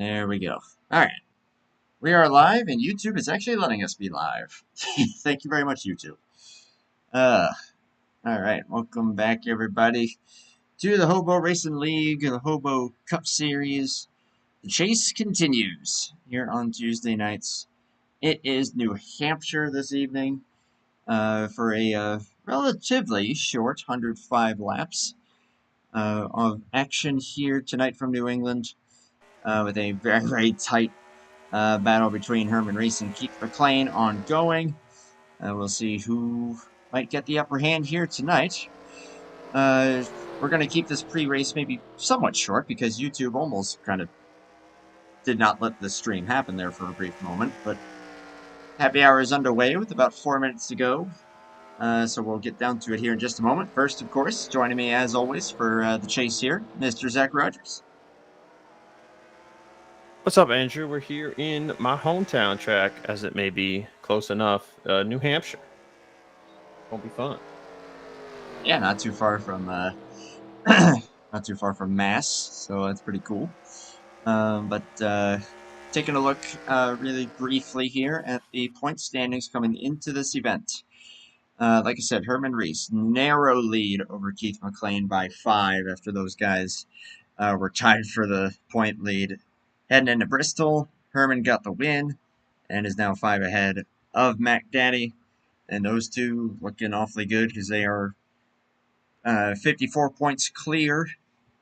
There we go. All right. We are live, and YouTube is actually letting us be live. Thank you very much, YouTube. Uh, all right. Welcome back, everybody, to the Hobo Racing League, the HOBO Cup Series. The chase continues here on Tuesday nights. It is New Hampshire this evening for a relatively short 105 laps of action here tonight from New England with a very, very tight battle between Herman Reese and Keith McLean ongoing. We'll see who might get the upper hand here tonight. We're going to keep this pre-race maybe somewhat short because YouTube almost kind of did not let the stream happen there for a brief moment. But happy hour is underway with about 4 minutes to go. So we'll get down to it here in just a moment. First, of course, joining me as always for the chase here, Mr. Zach Rogers. What's up, Andrew? We're here in my hometown track, as it may be close enough, New Hampshire. Won't be fun. Yeah, not too far from not too far from Mass, so that's pretty cool. But taking a look really briefly here at the point standings coming into this event. Like I said, Herman Reese, narrow lead over Keith McLean by 5 after those guys were tied for the point lead. Heading into Bristol, Herman got the win and is now 5 ahead of Mac Daddy. And those two looking awfully good because they are 54 points clear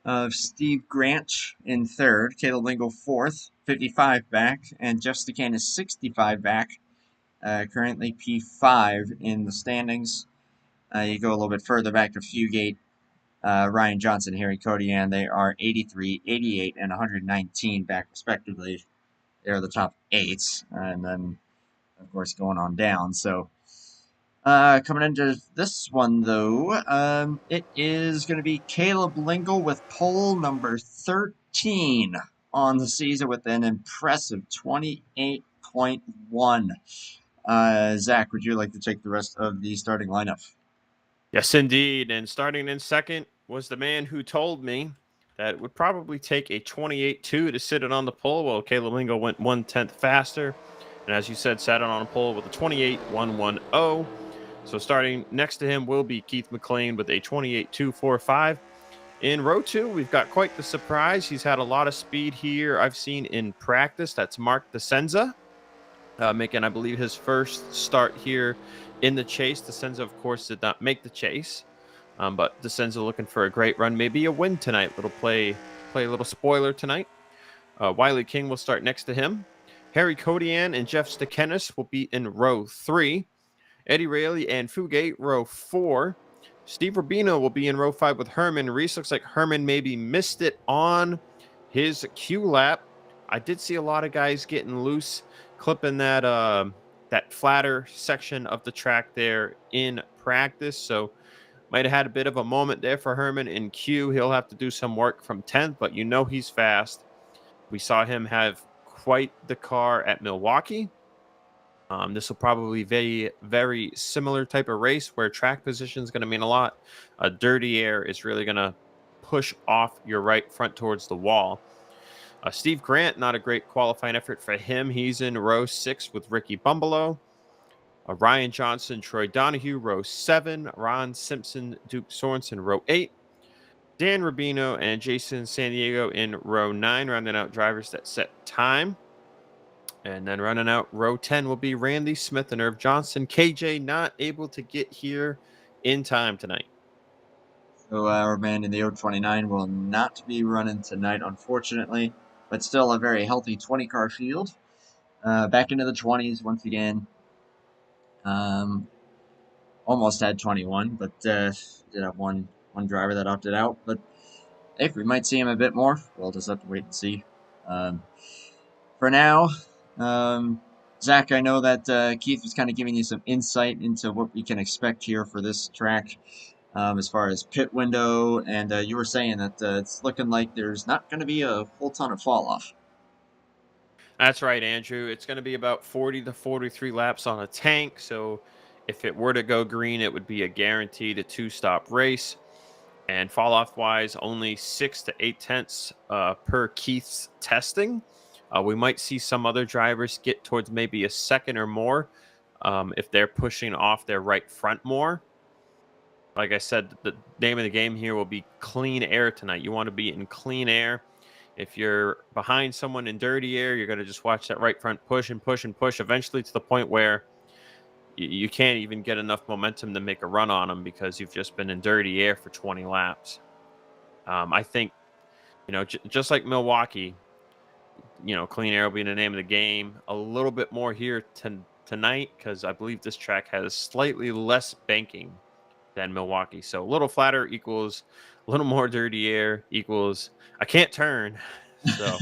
of Steve Grant in third, Caleb Lingle fourth, 55 back, and Jeff Stacane is 65 back, currently P5 in the standings. You go a little bit further back to Fugate, Ryan Johnson, Harry Kodian, they are 83, 88, and 119 back respectively. They're the top 8, and then, of course, going on down. So, coming into this one, though, it is going to be Caleb Lingle with pole number 13 on the season with an impressive 28.1. Zach, would you like to take the rest of the starting lineup? Yes, indeed. And starting in second was the man who told me that it would probably take a 28.2 to sit it on the pole. Well, Caleb Lingo went 1/10 faster. And as you said, sat it on a pole with a 28.110. So starting next to him will be Keith McLean with a 28.245. In row 2, we've got quite the surprise. He's had a lot of speed here I've seen in practice. That's Mark DeSenza, making, I believe, his first start here in the chase. DeSenza, of course, did not make the chase, but DeSenza looking for a great run, maybe a win tonight. Little play a little spoiler tonight. Wiley King will start next to him. Harry Kodian and Jeff Stakenis will be in row 3. Eddie Rayleigh and Fugate, row 4. Steve Rubino will be in row 5 with Herman Reese. Looks like Herman maybe missed it on his Q lap. I did see a lot of guys getting loose, clipping that that flatter section of the track there in practice. So might have had a bit of a moment there for Herman in Q. He'll have to do some work from 10th, but you know he's fast. We saw him have quite the car at Milwaukee. This will probably be very similar type of race where track position is going to mean a lot. Dirty air is really going to push off your right front towards the wall. Steve Grant, not a great qualifying effort for him. He's in row 6 with Ricky Bumbalo. Ryan Johnson, Troy Donahue, row 7. Ron Simpson, Duke Sorensen, row 8. Dan Rubino and Jason San Diego in row 9, rounding out drivers that set time. And then running out row 10 will be Randy Smith and Irv Johnson. KJ not able to get here in time tonight. So our man in the 029 will not be running tonight, unfortunately, but still a very healthy 20-car field. Back into the 20s once again. Almost had 21, but did have one driver that opted out. But if we might see him a bit more, we'll just have to wait and see. For now, Zach, I know that Keith was kind of giving you some insight into what we can expect here for this track as far as pit window, and you were saying that it's looking like there's not going to be a whole ton of fall off. That's right, Andrew. It's going to be about 40 to 43 laps on a tank. So if it were to go green, it would be a guaranteed a 2-stop race. And fall off wise, only 6 to 8 tenths per Keith's testing. We might see some other drivers get towards maybe a second or more if they're pushing off their right front more. Like I said, the name of the game here will be clean air tonight. You want to be in clean air. If you're behind someone in dirty air, you're going to just watch that right front push and push and push, eventually to the point where you can't even get enough momentum to make a run on them because you've just been in dirty air for 20 laps. I think, just like Milwaukee, clean air will be the name of the game. A little bit more here tonight because I believe this track has slightly less banking than Milwaukee. So a little flatter equals a little more dirty air equals I can't turn. So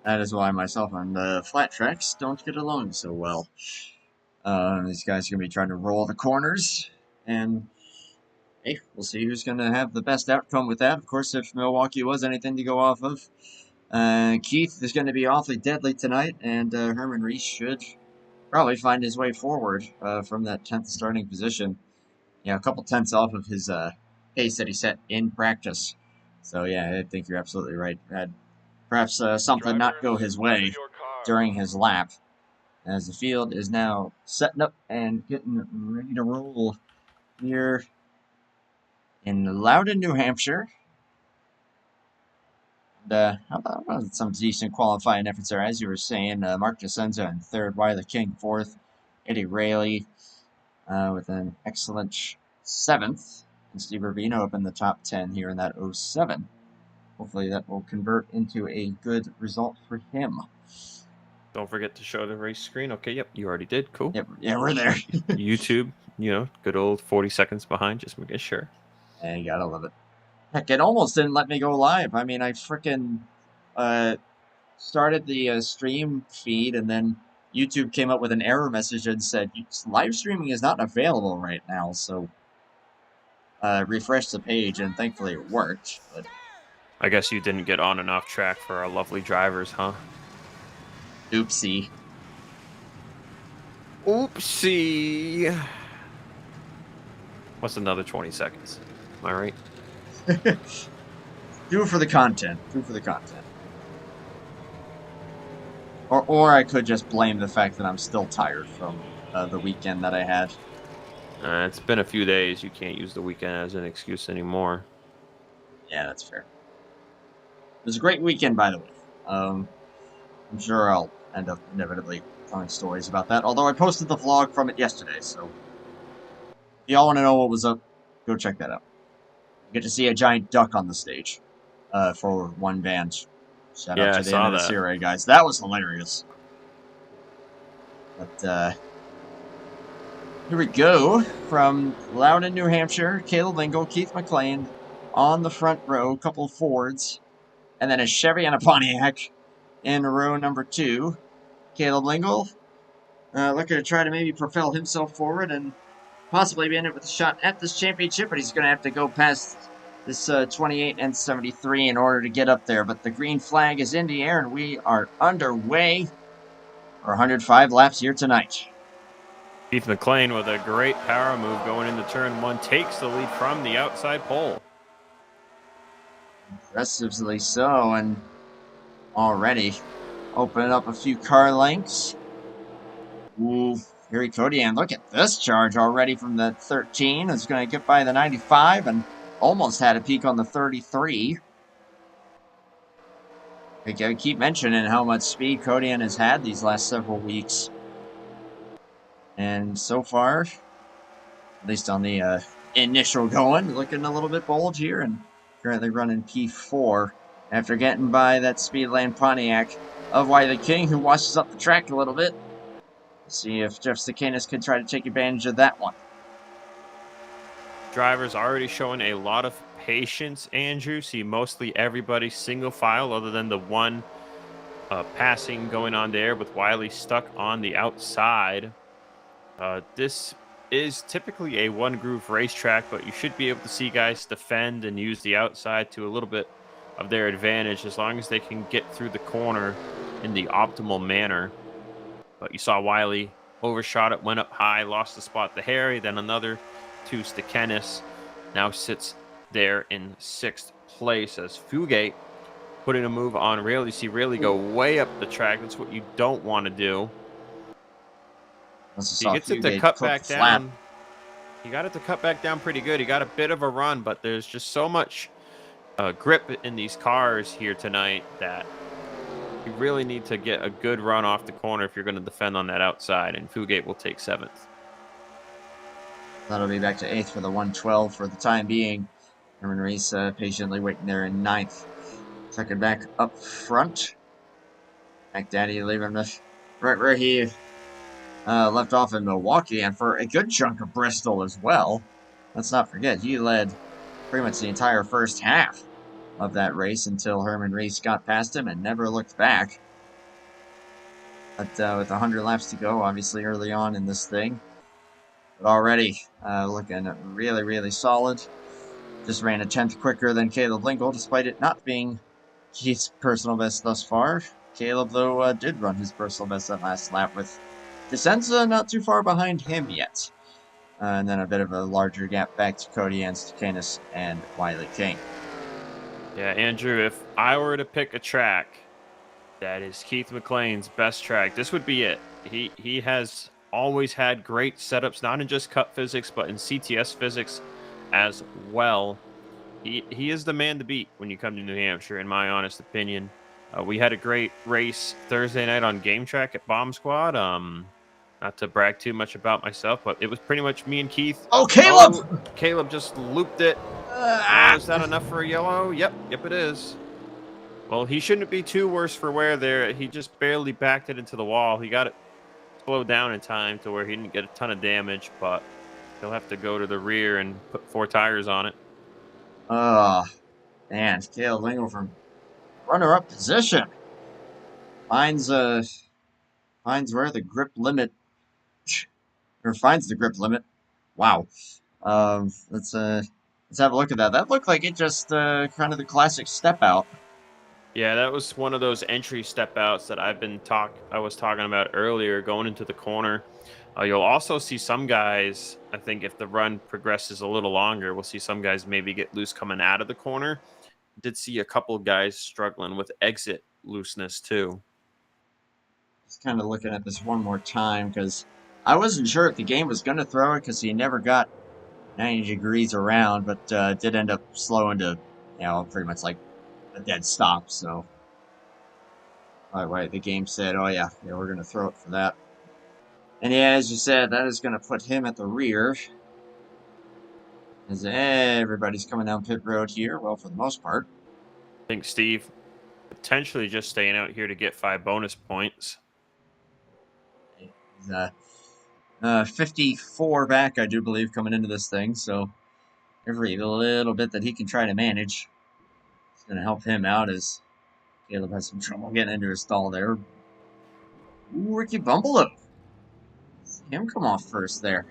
That is why myself and the flat tracks don't get along so well. These guys are going to be trying to roll the corners, and hey, we'll see who's going to have the best outcome with that. Of course, if Milwaukee was anything to go off of, Keith is going to be awfully deadly tonight, and Herman Reese should probably find his way forward from that 10th starting position. Yeah, a couple tenths off of his pace that he set in practice. So yeah, I think you're absolutely right. Perhaps something not go his way during his lap, as the field is now setting up and getting ready to roll here in Loudon, New Hampshire. And, how about some decent qualifying efforts there, as you were saying. Mark Jacenza in third, Wiley King fourth, Eddie Rayleigh with an excellent seventh, and Steve Urbino up in the top 10 here in that 07. Hopefully that will convert into a good result for him. don't forget to show the race screen. Okay, yep, you already did. Cool. Yep, yeah, we're there. YouTube, good old 40 seconds behind, just making sure. And you gotta love it. Heck, it almost didn't let me go live. I mean, I freaking started the stream feed, and then YouTube came up with an error message and said, live streaming is not available right now, so refreshed the page, and thankfully it worked. But I guess you didn't get on and off track for our lovely drivers, huh? oopsie. Oopsie. What's another 20 seconds? Am I right? Do it for the content. Do it for the content. Or I could just blame the fact that I'm still tired from the weekend that I had. It's been a few days. You can't use the weekend as an excuse anymore. Yeah, that's fair. It was a great weekend, by the way. I'm sure I'll end up inevitably telling stories about that. Although I posted the vlog from it yesterday, so if y'all want to know what was up, go check that out. You get to see a giant duck on the stage for one band. Shout out to the end of the series, guys. That was hilarious. But here we go from Loudon, New Hampshire. Caleb Lingle, Keith McLean on the front row. A couple of Fords. And then a Chevy and a Pontiac in row number 2. Caleb Lingle looking to try to maybe propel himself forward and possibly be in it with a shot at this championship, but he's going to have to go past this 28 and 73 in order to get up there. But the green flag is in the air, and we are underway for 105 laps here tonight. Keith McLean with a great power move going into turn 1 takes the lead from the outside pole. Impressively so, and already opening up a few car lengths. Ooh, Harry Kodian, look at this charge already from the 13. It's going to get by the 95 and almost had a peak on the 33. I keep mentioning how much speed Kodian has had these last several weeks. And so far, at least on the initial going, looking a little bit bold here, and currently running P4 after getting by that Speedland Pontiac of Wiley King, who washes up the track a little bit. See if Jeff Sakanis can try to take advantage of that one. Drivers already showing a lot of patience, Andrew. See mostly everybody single file other than the one passing going on there with Wiley stuck on the outside. This is typically a one groove racetrack, but you should be able to see guys defend and use the outside to a little bit of their advantage as long as they can get through the corner in the optimal manner. But you saw Wiley overshot it, went up high, lost the spot to Harry, then another to Stakanis. Now sits there in 6th place as Fugate putting a move on Rail. You see Rayleigh go way up the track. That's what you don't want to do. Must have He saw gets it to Fugate cut cook the back flat. down. He got it to cut back down pretty good. He got a bit of a run, but there's just so much grip in these cars here tonight that you really need to get a good run off the corner if you're going to defend on that outside, and Fugate will take 7th. That'll be back to 8th for the 112 for the time being. Herman Reese patiently waiting there in 9th. Checking back up front. Mac Daddy leaving us right where he left off in Milwaukee, and for a good chunk of Bristol as well. Let's not forget, he led pretty much the entire first half of that race until Herman Reese got past him and never looked back. But with 100 laps to go, obviously early on in this thing, but already looking really, really solid. Just ran a 10th quicker than Caleb Lingle, despite it not being his personal best thus far. Caleb, though, did run his personal best that last lap with Descenza not too far behind him yet. And then a bit of a larger gap back to Cody Ansticanis and Wiley King. Yeah, Andrew, if I were to pick a track that is Keith McLean's best track, this would be it. He has always had great setups, not in just cut physics, but in CTS physics as well. He is the man to beat when you come to New Hampshire, in my honest opinion. We had a great race Thursday night on Game Track at Bomb Squad. Not to brag too much about myself, but it was pretty much me and Keith. Oh, Caleb! Oh, Caleb just looped it. Is that enough for a yellow? Yep, it is. Well, he shouldn't be too worse for wear there. He just barely backed it into the wall. He got it slowed down in time to where he didn't get a ton of damage, but he'll have to go to the rear and put 4 tires on it. Oh, man, Caleb Lingle from runner-up position finds where the grip limit, or finds the grip limit. Wow. Let's have a look at that. That looked like it just kind of the classic step out. Yeah, that was one of those entry step outs that I was talking about earlier, going into the corner. You'll also see some guys, I think if the run progresses a little longer, we'll see some guys maybe get loose coming out of the corner. Did see a couple guys struggling with exit looseness too. Just kind of looking at this one more time because I wasn't sure if the game was going to throw it because he never got 90 degrees around, but did end up slowing to, pretty much like a dead stop. So, right, the game said, oh yeah, we're going to throw it for that. And yeah, as you said, that is going to put him at the rear. As everybody's coming down pit road here, well, for the most part. I think Steve potentially just staying out here to get 5 bonus points. He's 54 back, I do believe, coming into this thing. So every little bit that he can try to manage is going to help him out as Caleb has some trouble getting into his stall there. Ooh, Ricky Bumbleup. See him come off first there.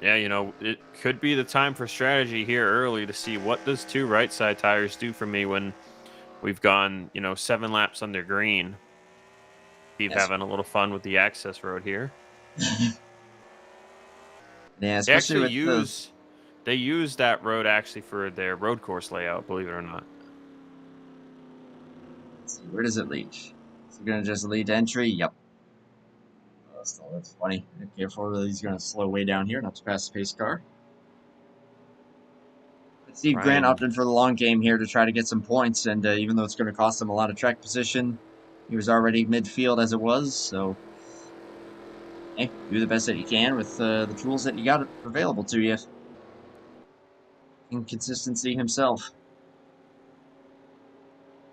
Yeah, it could be the time for strategy here early to see what does 2 right side tires do for me when we've gone, 7 laps under green. Steve having a little fun with the access road here. Yeah, especially they use that road actually for their road course layout, believe it or not. Let's see, where does it lead? Is it going to just lead to entry? Yep. That's funny. Careful, he's going to slow way down here, not to pass the pace car. Steve Grant opted for the long game here to try to get some points, and even though it's going to cost him a lot of track position, he was already midfield as it was, so hey, do the best that you can with the tools that you got available to you. Inconsistency himself.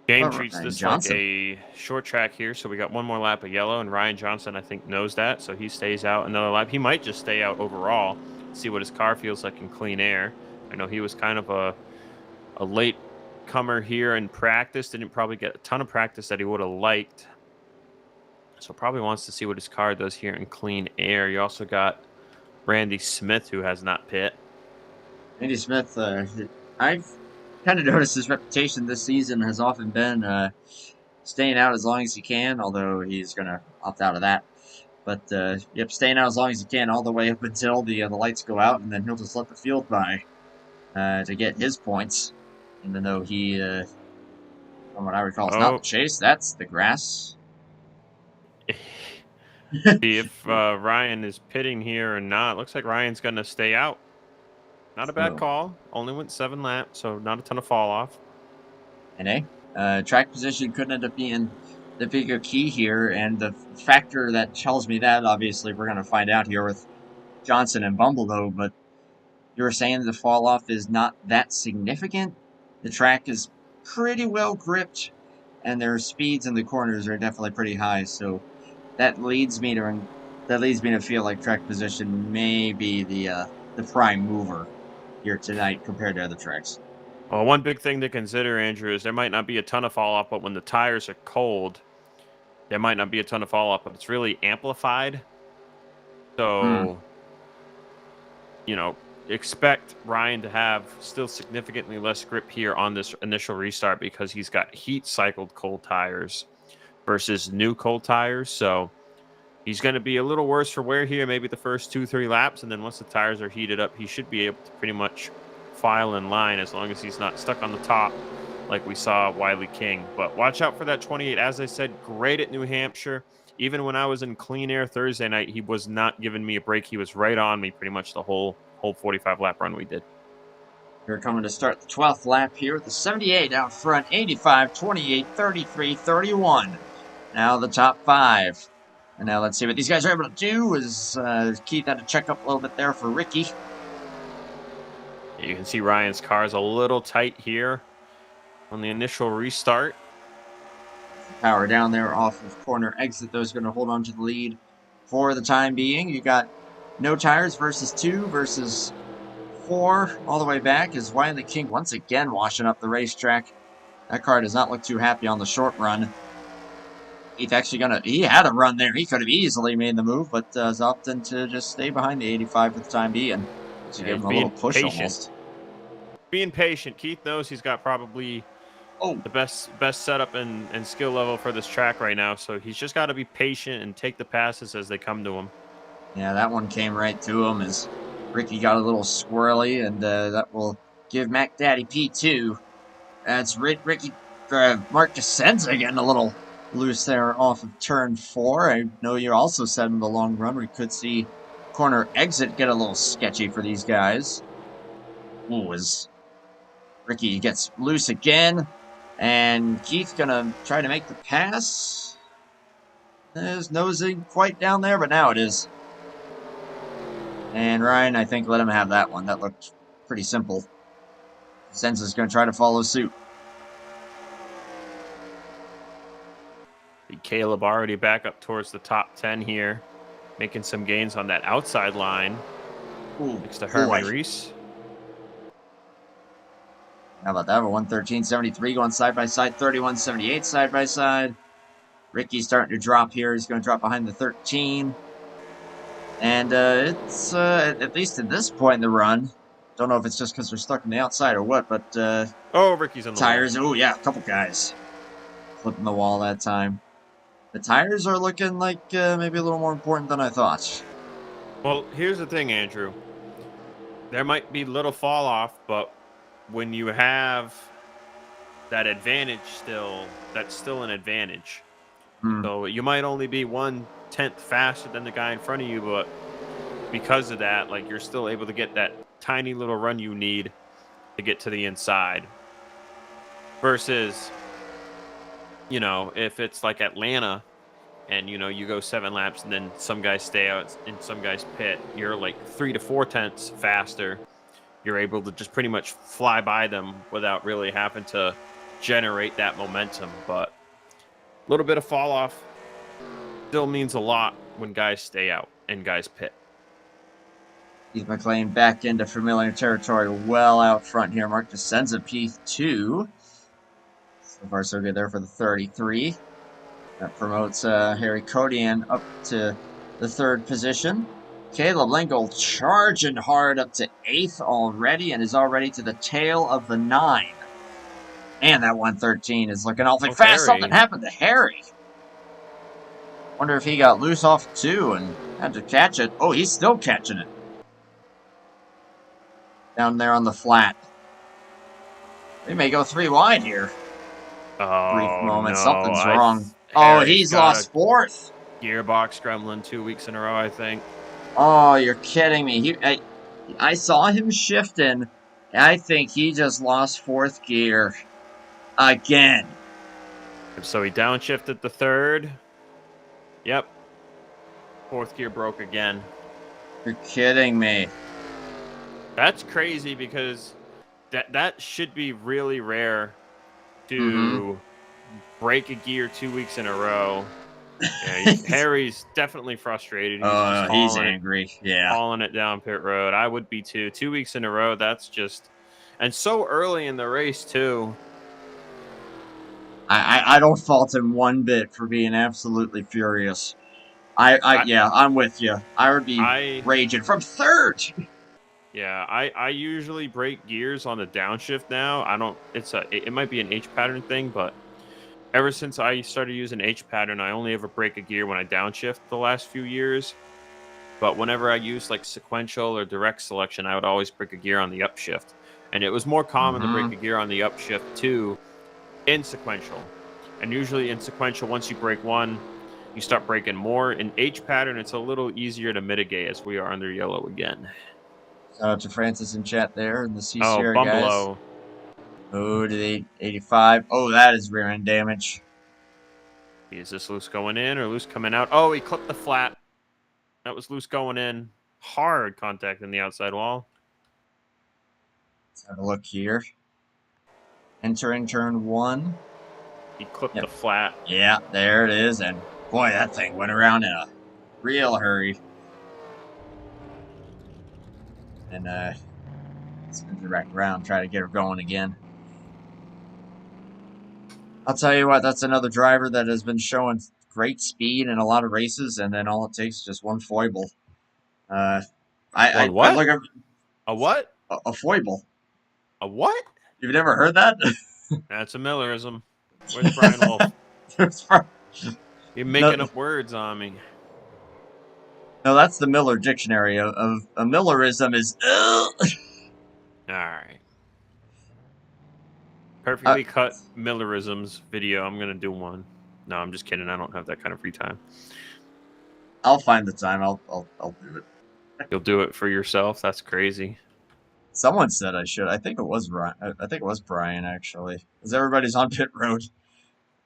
Game treats this like a short track here, so we got 1 more lap of yellow, and Ryan Johnson, I think, knows that, so he stays out another lap. He might just stay out overall, see what his car feels like in clean air. I know he was kind of a late comer here in practice, didn't probably get a ton of practice that he would have liked, so probably wants to see what his car does here in clean air. You also got Randy Smith, who has not pit. Randy Smith, I've kind of noticed his reputation this season has often been staying out as long as he can, although he's going to opt out of that. But, staying out as long as he can all the way up until the lights go out, and then he'll just let the field by to get his points, even though he From what I recall, it's not the Oh, chase. That's the grass. see if Ryan is pitting here or not. Looks like Ryan's going to stay out. Not a bad So, call. Only went 7 laps, so not a ton of fall off. and track position could end up being the bigger key here, and the factor that tells me that, obviously, we're going to find out here with Johnson and Bumbledoe, but you were saying the fall off is not that significant. The track is pretty well gripped, and their speeds in the corners are definitely pretty high. So that leads me to feel like track position may be the prime mover here tonight compared to other tracks. Well, one big thing to consider, Andrew, is there might not be a ton of fall off, but when the tires are cold, there might not be a ton of fall off, but it's really amplified. Hmm. So, expect Ryan to have still significantly less grip here on this initial restart because he's got heat cycled cold tires versus new cold tires. So he's going to be a little worse for wear here, maybe the first 2-3 laps. And then once the tires are heated up, he should be able to pretty much file in line as long as he's not stuck on the top like we saw Wiley King. But watch out for that 28. As I said, great at New Hampshire. Even when I was in clean air Thursday night, he was not giving me a break. He was right on me pretty much the whole 45 lap run we did. We're coming to start the 12th lap here with the 78 out front, 85, 28, 33, 31. Now the top 5. And now let's see what these guys are able to do. Is Keith had to check up a little bit there for Ricky. You can see Ryan's car is a little tight here on the initial restart. Power down there off of corner exit. Those going to hold on to the lead for the time being. You got no tires versus 2 versus 4 all the way back as Wiley King once again washing up the racetrack. That car does not look too happy on the short run. He had a run there. He could have easily made the move, but is opting to just stay behind the 85 for the time being. So give him a little push almost. Being patient. Keith knows he's got probably the best setup and skill level for this track right now. So he's just got to be patient and take the passes as they come to him. Yeah, that one came right to him as Ricky got a little squirrely, and that will give Mac Daddy P2. That's Ricky. Mark Desenza getting a little loose there off of turn 4. I know you also said in the long run we could see corner exit get a little sketchy for these guys. Ooh, as Ricky gets loose again, and Keith's gonna try to make the pass. His nose isn't quite down there, but now it is. And Ryan, I think, let him have that one. That looked pretty simple. Senza's gonna try to follow suit. Caleb already back up towards the top 10 here, making some gains on that outside line. Ooh, next to Herman Reese. How about that? A 113.73 going side by side, 31.78 side by side. Ricky's starting to drop here. He's going to drop behind the 13. And it's, at least at this point in the run, don't know if it's just because they're stuck on the outside or what, but Ricky's on the tires. wall. Oh, yeah, a couple guys flipping the wall that time. The tires are looking like maybe a little more important than I thought. Well, here's the thing, Andrew. There might be little fall off, but when you have that advantage that's still an advantage. So you might only be 1/10 faster than the guy in front of you, but because of that, like, you're still able to get that tiny little run you need to get to the inside. Versus, if it's like Atlanta and, you go 7 laps and then some guys stay out and some guys pit, you're like 3 to 4/10 faster. You're able to just pretty much fly by them without really having to generate that momentum. But a little bit of fall off still means a lot when guys stay out and guys pit. Keith McLean back into familiar territory well out front here. Mark Desenza P2. So far so good there for the 33. That promotes Harry Kodian up to the 3rd position. Caleb Lingle charging hard up to 8th already and is already to the tail of the 9. And that 113 is looking awfully fast. Harry. Something happened to Harry. Wonder if he got loose off 2 and had to catch it. Oh, he's still catching it. Down there on the flat. They may go 3 wide here. brief Oh moment. no, Something's wrong. Oh, Harry's he's got a lost fourth. gearbox gremlin 2 weeks in a row, I think. Oh, you're kidding me. I saw him shifting. I think he just lost fourth gear again. So he downshifted the third. Yep. Fourth gear broke again. You're kidding me. That's crazy because that should be really rare Mm-hmm. to break a gear 2 weeks in a row. Yeah, Harry's definitely frustrated. He's just He's angry. Yeah. hauling it down pit road. I would be too. 2 weeks in a row. That's just, and so early in the race too. I don't fault him one bit for being absolutely furious. I Yeah, I'm with you. I would be I raging from third. yeah. I usually break gears on the downshift now. I don't. It might be an H pattern thing, but ever since I started using H pattern, I only ever break a gear when I downshift the last few years. But whenever I use like sequential or direct selection, I would always break a gear on the upshift. And it was more common to break Mm-hmm. a gear on the upshift too in sequential. And usually in sequential, once you break one, you start breaking more. In H pattern, it's a little easier to mitigate as we are under yellow again. Shout out to Francis in chat there and the Oh, CCR guys. Bumbalo. Oh, to the 85. Oh, that is rear end damage. Is this loose going in or loose coming out? Oh, he clipped the flat. That was loose going in. Hard contact in the outside wall. Let's have a look here. Entering turn one. He clipped Yep. the flat. Yeah, there it is. And boy, that thing went around in a real hurry. And spins her back around, try to get her going again. I'll tell you what, that's another driver that has been showing great speed in a lot of races, and then all it takes is just one foible. Uh, One I what? look at A what? a foible. A what? You've never heard that? That's a Millerism. Where's Brian Wolf? You're no, making up words on me. no, that's the Miller Dictionary of a Millerism is. All right. Perfectly cut Millerisms video. I'm gonna do one. No, I'm just kidding. I don't have that kind of free time. I'll find the time. I'll do it. You'll do it for yourself. That's crazy. Someone said I should. I think it was Brian. I think it was Brian actually, because everybody's on pit road.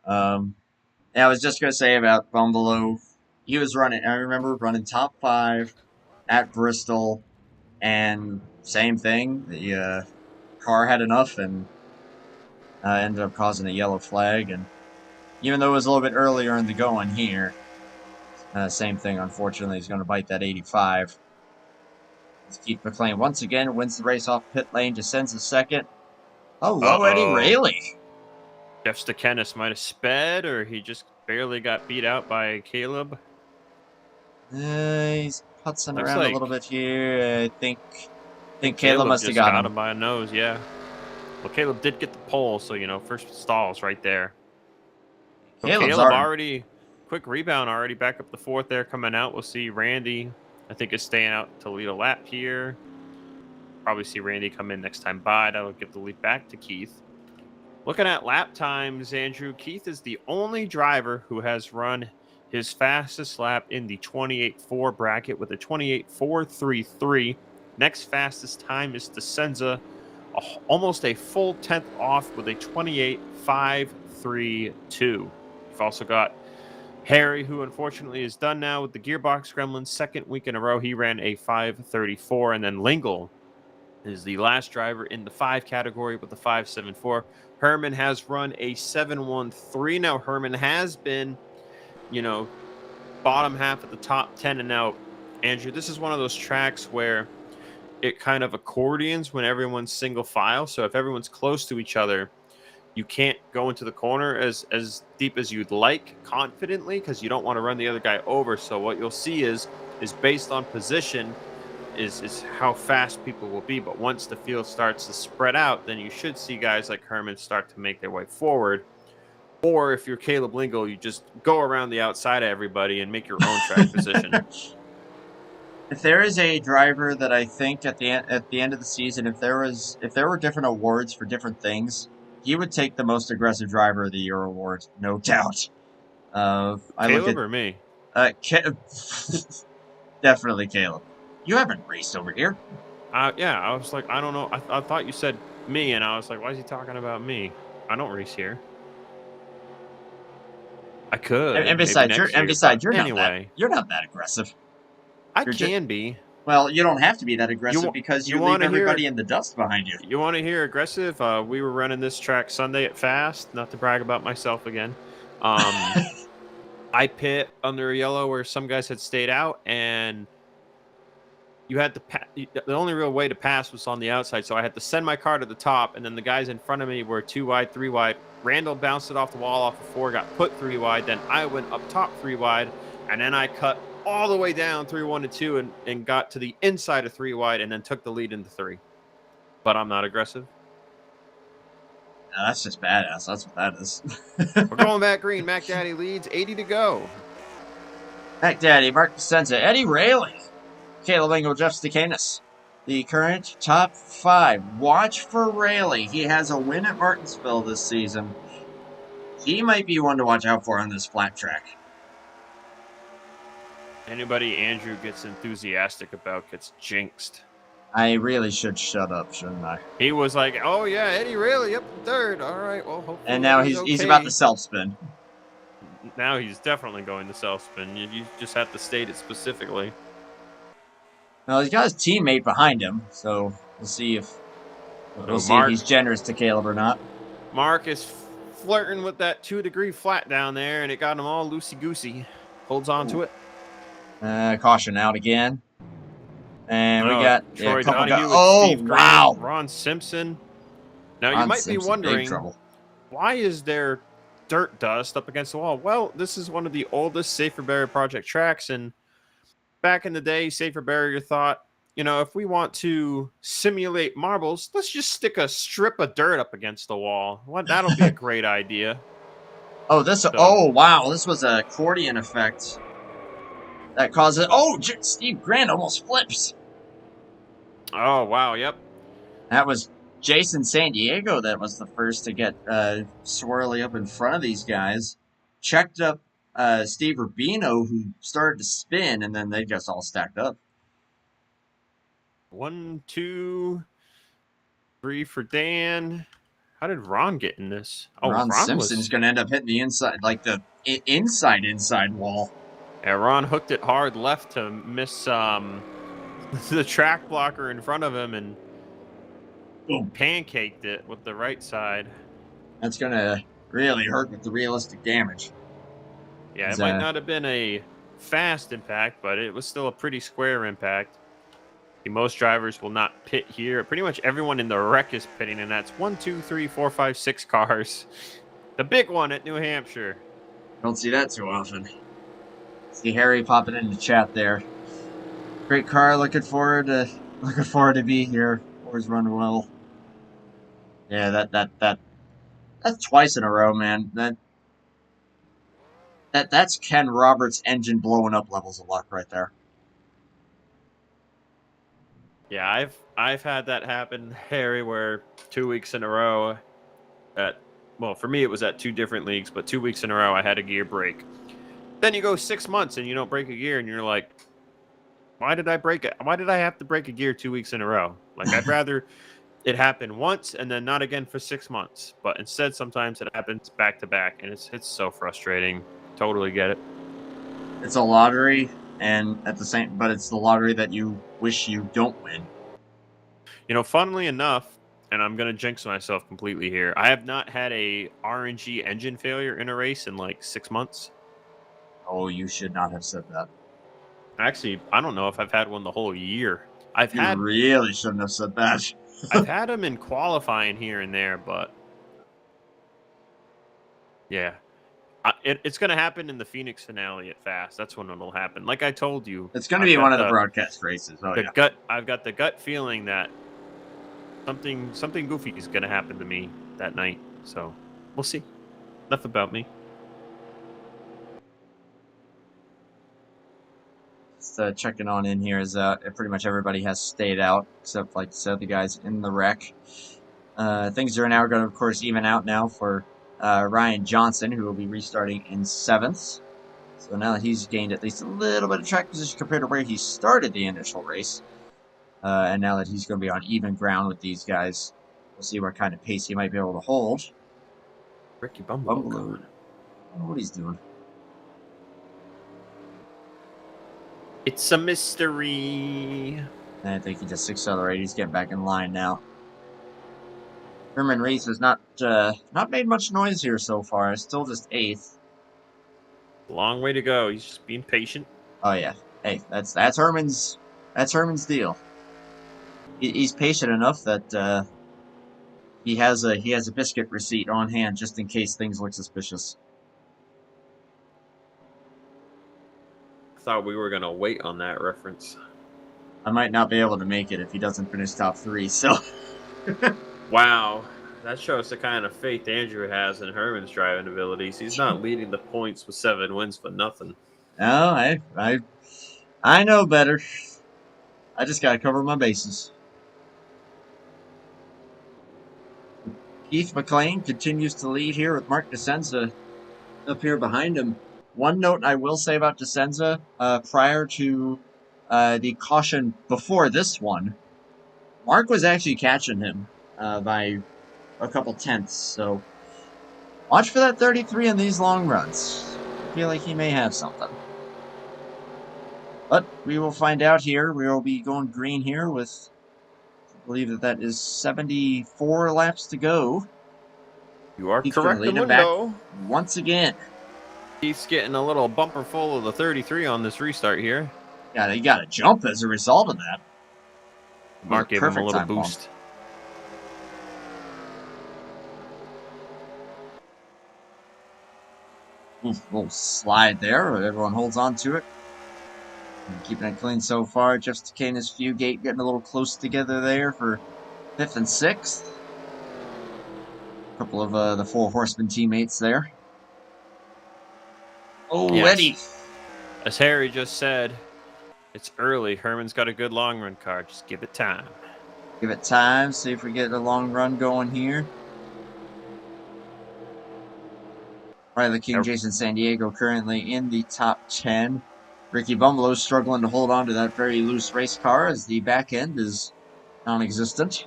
Yeah, I was just gonna say about Bumbalo. He was running. I remember running top 5 at Bristol, and same thing. The car had enough and ended up causing a yellow flag. And even though it was a little bit earlier in the going here, same thing. Unfortunately, he's going to bite that 85. Keith McLean once again wins the race off pit lane, descends to second. Hello, Eddie Rayleigh. Jeff Stakenis might have sped, or he just barely got beat out by Caleb. He's putzing Looks around like a little bit here. I think Caleb must have just got got him. by a nose, yeah. Well, Caleb did get the pole, so, first stalls right there. So Caleb already, quick rebound already back up the fourth there coming out. We'll see Randy, I think, is staying out to lead a lap here. Probably see Randy come in next time by. That'll give the lead back to Keith. Looking at lap times, Andrew, Keith is the only driver who has run his fastest lap in the 28.4 bracket with a 28.433. Next fastest time is Descenza, almost a full 10th off with a 28.532. You've also got Harry, who unfortunately is done now with the Gearbox Gremlins. Second week in a row, he ran a 5.34. And then Lingle is the last driver in the 5 category with the 5.74. Herman has run a 7.13. Now, Herman has been, bottom half of the top 10. And now, Andrew, this is one of those tracks where it kind of accordions when everyone's single file. So if everyone's close to each other, you can't go into the corner as deep as you'd like confidently because you don't want to run the other guy over. So what you'll see is based on position is how fast people will be. But once the field starts to spread out, then you should see guys like Herman start to make their way forward. Or if you're Caleb Lingle, you just go around the outside of everybody and make your own track position. If there is a driver that I think at the end of the season, if there were different awards for different things, he would take the most aggressive driver of the year award, no doubt. I look Caleb at or me? definitely Caleb. You haven't raced over here. Yeah, I was like, I don't know. I thought you said me, and I was like, why is he talking about me? I don't race here. I And could maybe besides, next year, but anyway, you're not that aggressive. I You're just can be. well, you don't have to be that You aggressive because you you leave want to hear everybody in the dust behind you. you want to hear aggressive? We were running this track Sunday at Fast. Not to brag about myself again. I pit under a yellow where some guys had stayed out, and you had to the only real way to pass was on the outside, so I had to send my car to the top, and then the guys in front of me were 2 wide, 3 wide. Randall bounced it off the wall off of 4, got put 3 wide, then I went up top 3 wide, and then I cut all the way down 3, 1 and 2 and got to the inside of 3 wide and then took the lead into 3. But I'm not aggressive. No, that's just badass. That's what that is. We're going back green. Mac Daddy leads, 80 to go. Mac Daddy, Mark Pacenza, Eddie Rayleigh, Caleb Engel, Jeff Stakanis. The current top 5. Watch for Rayleigh. He has a win at Martinsville this season. He might be one to watch out for on this flat track. Anybody Andrew gets enthusiastic about gets jinxed. I really should shut up, shouldn't I? He was like, "Oh yeah, Eddie Rayleigh up in 3rd. All right, well, hopefully." And now he's okay. about to self spin. Now he's definitely going to self spin. You just have to state it specifically. Well, he's got his teammate behind him, so we'll see if he's generous to Caleb or not. Mark is flirting with that 2-degree flat down there, and it got him all loosey goosey. Holds on to it. Caution out again. And we got Troy Donahue. Oh, wow. Ron Simpson. Now, you might be wondering, why is there dirt dust up against the wall? Well, this is one of the oldest Safer Barrier Project tracks, and back in the day, Safer Barrier thought, if we want to simulate marbles, let's just stick a strip of dirt up against the wall. Well, that'll be a great idea. Oh, wow. This was an accordion effect that caused it. Oh, Steve Grant almost flips. Oh, wow. Yep. That was Jason San Diego that was the first to get swirly up in front of these guys. Checked up Steve Rubino, who started to spin, and then they just all stacked up. 1, 2, 3 for Dan. How did Ron get in this? Oh, Ron Simpson's going to end up hitting the inside, like the inside wall. Yeah, Ron hooked it hard left to miss the track blocker in front of him and boom, pancaked it with the right side. That's going to really hurt with the realistic damage. Yeah, it might not have been a fast impact, but it was still a pretty square impact. Most drivers will not pit here. Pretty much everyone in the wreck is pitting, and that's 1, 2, 3, 4, 5, 6 cars. The big one at New Hampshire. Don't see that too often. See Harry popping into chat there. Great car. Looking forward to be here. Always run well. Yeah, that's twice in a row, man. That's Ken Roberts' engine blowing up levels of luck right there. Yeah, I've had that happen, Harry, where 2 weeks in a row for me it was at 2 different leagues, but 2 weeks in a row I had a gear break. Then you go 6 months and you don't break a gear, and you're like, why did I break it? Why did I have to break a gear 2 weeks in a row? Like, I'd rather it happen once and then not again for 6 months. But instead, sometimes it happens back to back, and it's so frustrating. Totally get it. It's a lottery, but it's the lottery that you wish you don't win. Funnily enough, and I'm going to jinx myself completely here, I have not had a RNG engine failure in a race in like 6 months. Oh, you should not have said that. Actually, I don't know if I've had one the whole year. You really shouldn't have said that. I've had them in qualifying here and there, but yeah. It's going to happen in the Phoenix finale at Fast. That's when it'll happen. Like I told you. It's going to be one of the broadcast races. I've got the gut feeling that something goofy is going to happen to me that night. So we'll see. Enough about me. Just checking on in here is pretty much everybody has stayed out except, like I said, the guys in the wreck. Things are now going to, of course, even out now for Ryan Johnson, who will be restarting in 7th. So now that he's gained at least a little bit of track position compared to where he started the initial race, and now that he's going to be on even ground with these guys, we'll see what kind of pace he might be able to hold. Ricky Bumble. I don't know what he's doing. It's a mystery. I think he just accelerated. He's getting back in line now. Herman Reese has not made much noise here so far. Still just 8th. Long way to go. He's just being patient. Oh yeah. Hey, that's Herman's deal. He's patient enough that he has a biscuit receipt on hand just in case things look suspicious. I thought we were gonna wait on that reference. I might not be able to make it if he doesn't finish top 3. So. Wow, that shows the kind of faith Andrew has in Herman's driving abilities. He's not leading the points with 7 wins for nothing. No, I know better. I just gotta cover my bases. Keith McLean continues to lead here with Mark DeSenza up here behind him. One note I will say about DeSenza, prior to the caution before this one, Mark was actually catching him by a couple tenths. So watch for that 33 in these long runs. I feel like he may have something. But we will find out here. We will be going green here with, I believe that is 74 laps to go. You are He's correct, lead him back once again. He's getting a little bumper full of the 33 on this restart here. Yeah, he got a jump as a result of that. Mark gave him a little boost. Little slide there. Everyone holds on to it. Keeping it clean so far. Jeff Stacanis, Fugate getting a little close together there for 5th and 6th. A couple of the 4 Horsemen teammates there. Oh, yes. Eddie. As Harry just said, it's early. Herman's got a good long run car. Just give it time. Give it time. See if we get a long run going here. Riley King, Jason San Diego currently in the top 10. Ricky Bumbelow struggling to hold on to that very loose race car as the back end is non-existent.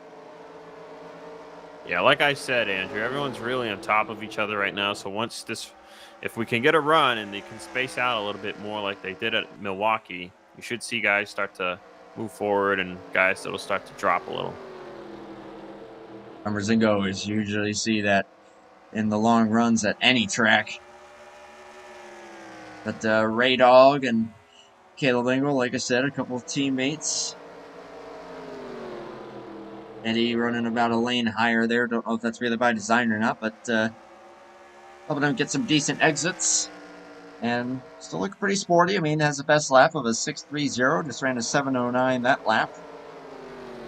Yeah, like I said, Andrew, everyone's really on top of each other right now. So once this, if we can get a run and they can space out a little bit more like they did at Milwaukee, you should see guys start to move forward and guys that'll start to drop a little. Numbers and goes. You usually see that in the long runs at any track. But Ray Dog and Caleb Engel, like I said, a couple of teammates. Eddie running about a lane higher there. Don't know if that's really by design or not, but helping them get some decent exits. And still look pretty sporty. I mean, has the best lap of a 6.30. Just ran a 7.09 that lap.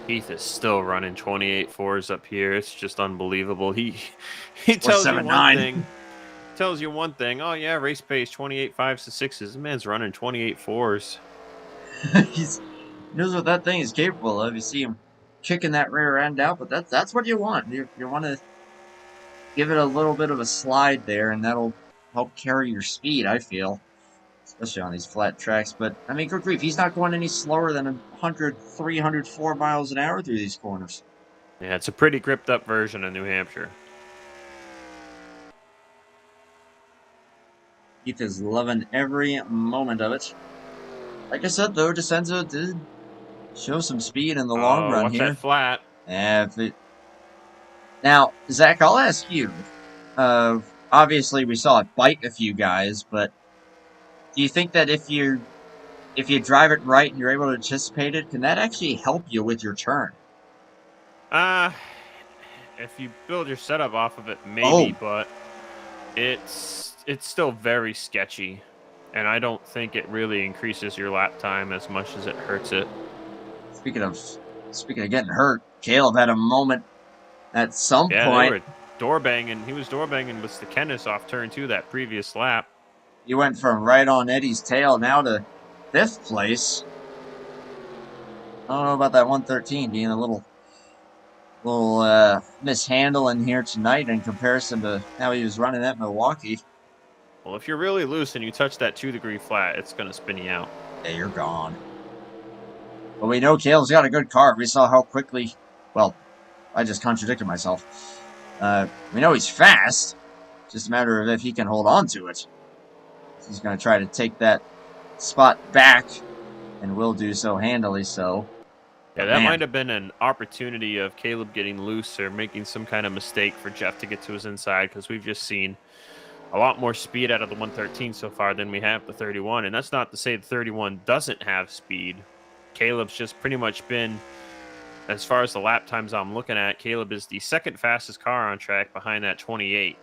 Heath is still running 28.4s up here. It's just unbelievable. He tells you one thing. Tells you one thing. Oh yeah, race pace 28.5s to 6s. This man's running 28.4s. He knows what that thing is capable of. You see him kicking that rear end out, but that's what you want. You want to give it a little bit of a slide there, and that'll help carry your speed, I feel, especially on these flat tracks. But I mean, good grief, he's not going any slower than 100, 304 miles an hour through these corners. Yeah, it's a pretty gripped up version of New Hampshire. Keith is loving every moment of it. Like I said, though, DeSenza did show some speed in the long run watch here. That flat. Yeah, now, Zach, I'll ask you. Obviously, we saw it bite a few guys, but do you think that if you drive it right and you're able to anticipate it, can that actually help you with your turn? If you build your setup off of it, maybe, but it's still very sketchy, and I don't think it really increases your lap time as much as it hurts it. Speaking of getting hurt, Caleb had a moment at some point. They were door banging. He was door banging with Stacanis off turn 2 that previous lap. He went from right on Eddie's tail now to 5th place. I don't know about that 113 being a little little mishandling here tonight in comparison to how he was running at Milwaukee. Well, if you're really loose and you touch that 2-degree flat, it's going to spin you out. Yeah, you're gone. But we know Caleb's got a good car. We saw how quickly... Well, I just contradicted myself. We know he's fast. Just a matter of if he can hold on to it. He's going to try to take that spot back, and will do so handily so. Yeah, that might have been an opportunity of Caleb getting loose or making some kind of mistake for Jeff to get to his inside, because we've just seen a lot more speed out of the 113 so far than we have the 31. And that's not to say the 31 doesn't have speed. Caleb's just pretty much been, as far as the lap times I'm looking at, Caleb is the second fastest car on track behind that 28.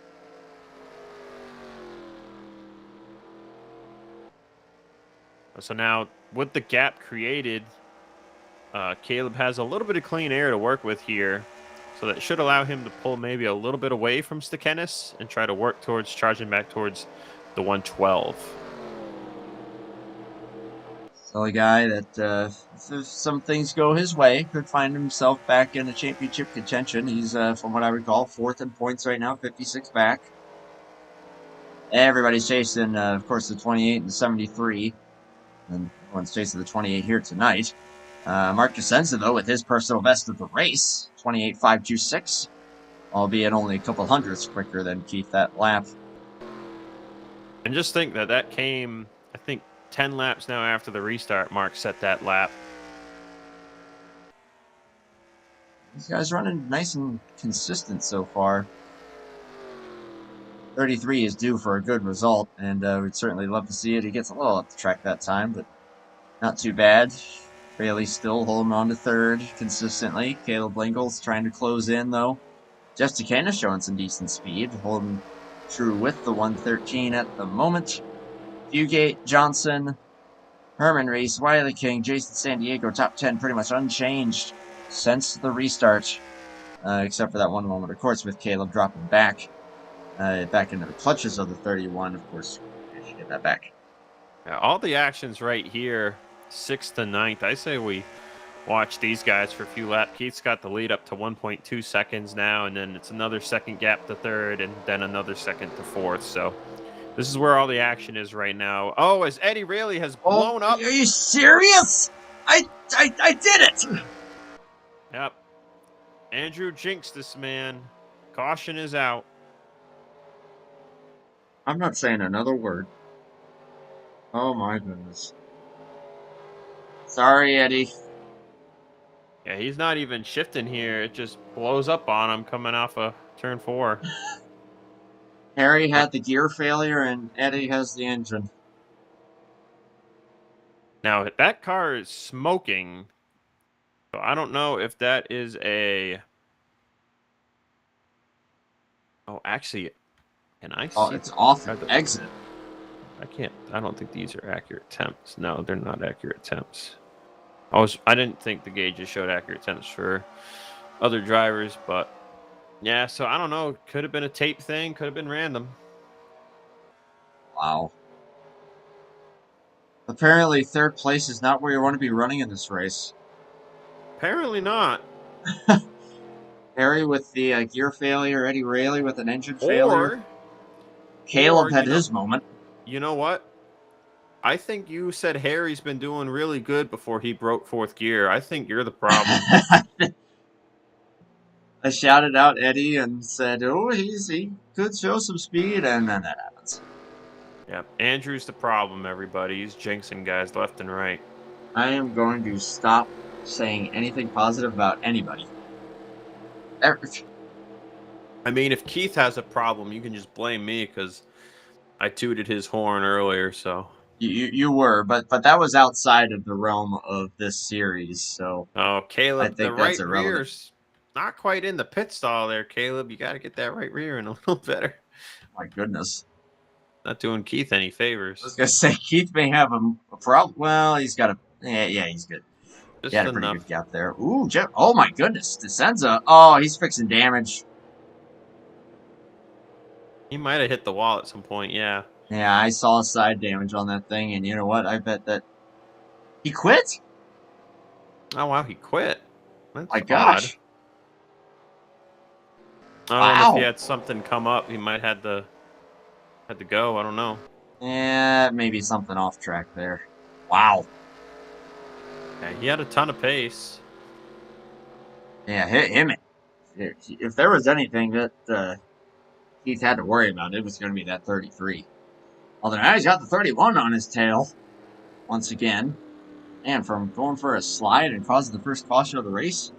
So now, with the gap created, Caleb has a little bit of clean air to work with here. So that should allow him to pull maybe a little bit away from Stekenis and try to work towards charging back towards the 112. So a guy that, if some things go his way, could find himself back in the championship contention. He's, from what I recall, 4th in points right now, 56 back. Everybody's chasing, of course, the 28 and the 73. And everyone's chasing the 28 here tonight. Mark Cosenza, though, with his personal best of the race, 28.526, albeit only a couple hundredths quicker than Keith that lap. And just think that came, I think, 10 laps now after the restart. Mark set that lap. These guys running nice and consistent so far. 33 is due for a good result, and we'd certainly love to see it. He gets a little up the track that time, but not too bad. Bailey still holding on to 3rd consistently. Caleb Lingle's trying to close in, though. Jeff Stekenis showing some decent speed, holding true with the 113 at the moment. Fugate, Johnson, Herman Reese, Wiley King, Jason San Diego, top 10 pretty much unchanged since the restart, except for that one moment, of course, with Caleb dropping back into the clutches of the 31. Of course, you should get that back. Yeah, all the action's right here, 6th to 9th. I say we watch these guys for a few laps. Keith's got the lead up to 1.2 seconds now, and then it's another second gap to 3rd, and then another second to 4th. So this is where all the action is right now. Oh, as Eddie Rayleigh has blown up. Are you serious? I did it! Yep. Andrew jinxed this man. Caution is out. I'm not saying another word. Oh my goodness. Sorry, Eddie. Yeah, he's not even shifting here. It just blows up on him coming off of turn 4. Harry had the gear failure, and Eddie has the engine. Now, that car is smoking. So I don't know if that is a... Oh, actually, can I see? Oh, it's off the exit. I don't think these are accurate temps. No, they're not accurate temps. I didn't think the gauges showed accurate temps for other drivers, but yeah, so I don't know. Could have been a tape thing, could have been random. Wow. Apparently, 3rd place is not where you want to be running in this race. Apparently not. Harry with the gear failure, Eddie Rayleigh with an engine failure. Caleb had his moment. You know what? I think you said Harry's been doing really good before he broke 4th gear. I think you're the problem. I shouted out Eddie and said, oh, he could show some speed, and then that happens. Yep, Andrew's the problem, everybody. He's jinxing guys left and right. I am going to stop saying anything positive about anybody. I mean, if Keith has a problem, you can just blame me because I tooted his horn earlier, so... You were, but that was outside of the realm of this series, so... Oh, Caleb, I think the right irrelevant. rear's not quite in the pit stall there, Caleb. You got to get that right rear in a little better. My goodness. Not doing Keith any favors. I was going to say, Keith may have a problem. Well, he's got a... Yeah, he's good. He had a pretty good gap there. Ooh, Jeff. Oh, my goodness. Descenza. Oh, he's fixing damage. He might have hit the wall at some point, yeah. Yeah, I saw side damage on that thing, and you know what? I bet that... He quit? Oh, wow, he quit. That's my gosh. I don't know if he Wow. had something come up. He might had to go. I don't know. Yeah, maybe something off track there. Wow. Yeah, he had a ton of pace. Yeah, hit him. If there was anything that Keith had to worry about, it was going to be that 33. Although now he's got the 31 on his tail once again. And from going for a slide and causing the first caution of the race,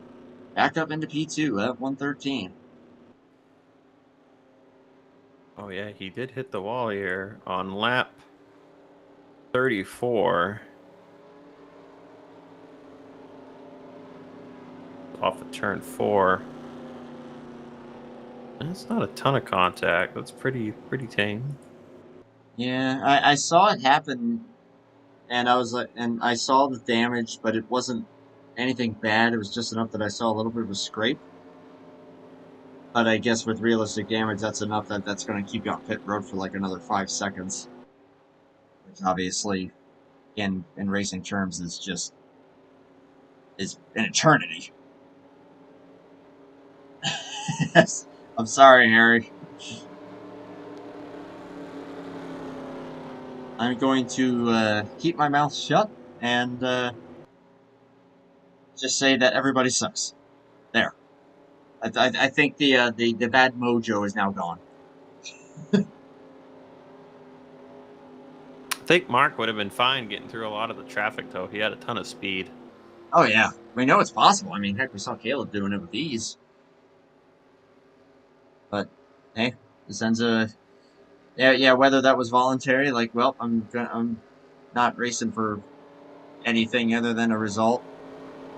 back up into P2 at 113. Oh yeah, he did hit the wall here on lap 34. Off of turn 4. That's not a ton of contact. That's pretty tame. Yeah, I saw it happen, and I was like, and I saw the damage, but it wasn't anything bad. It was just enough that I saw a little bit of a scrape. But I guess with realistic damage, that's enough that's going to keep you on pit road for like another 5 seconds, which obviously, in racing terms, is an eternity. I'm sorry, Harry. I'm going to keep my mouth shut and just say that everybody sucks. There. I think the bad mojo is now gone. I think Mark would have been fine getting through a lot of the traffic, though. He had a ton of speed. Oh yeah, we know it's possible. I mean, heck, we saw Caleb doing it with ease. But hey, this ends a yeah. Whether that was voluntary, like, well, I'm not racing for anything other than a result.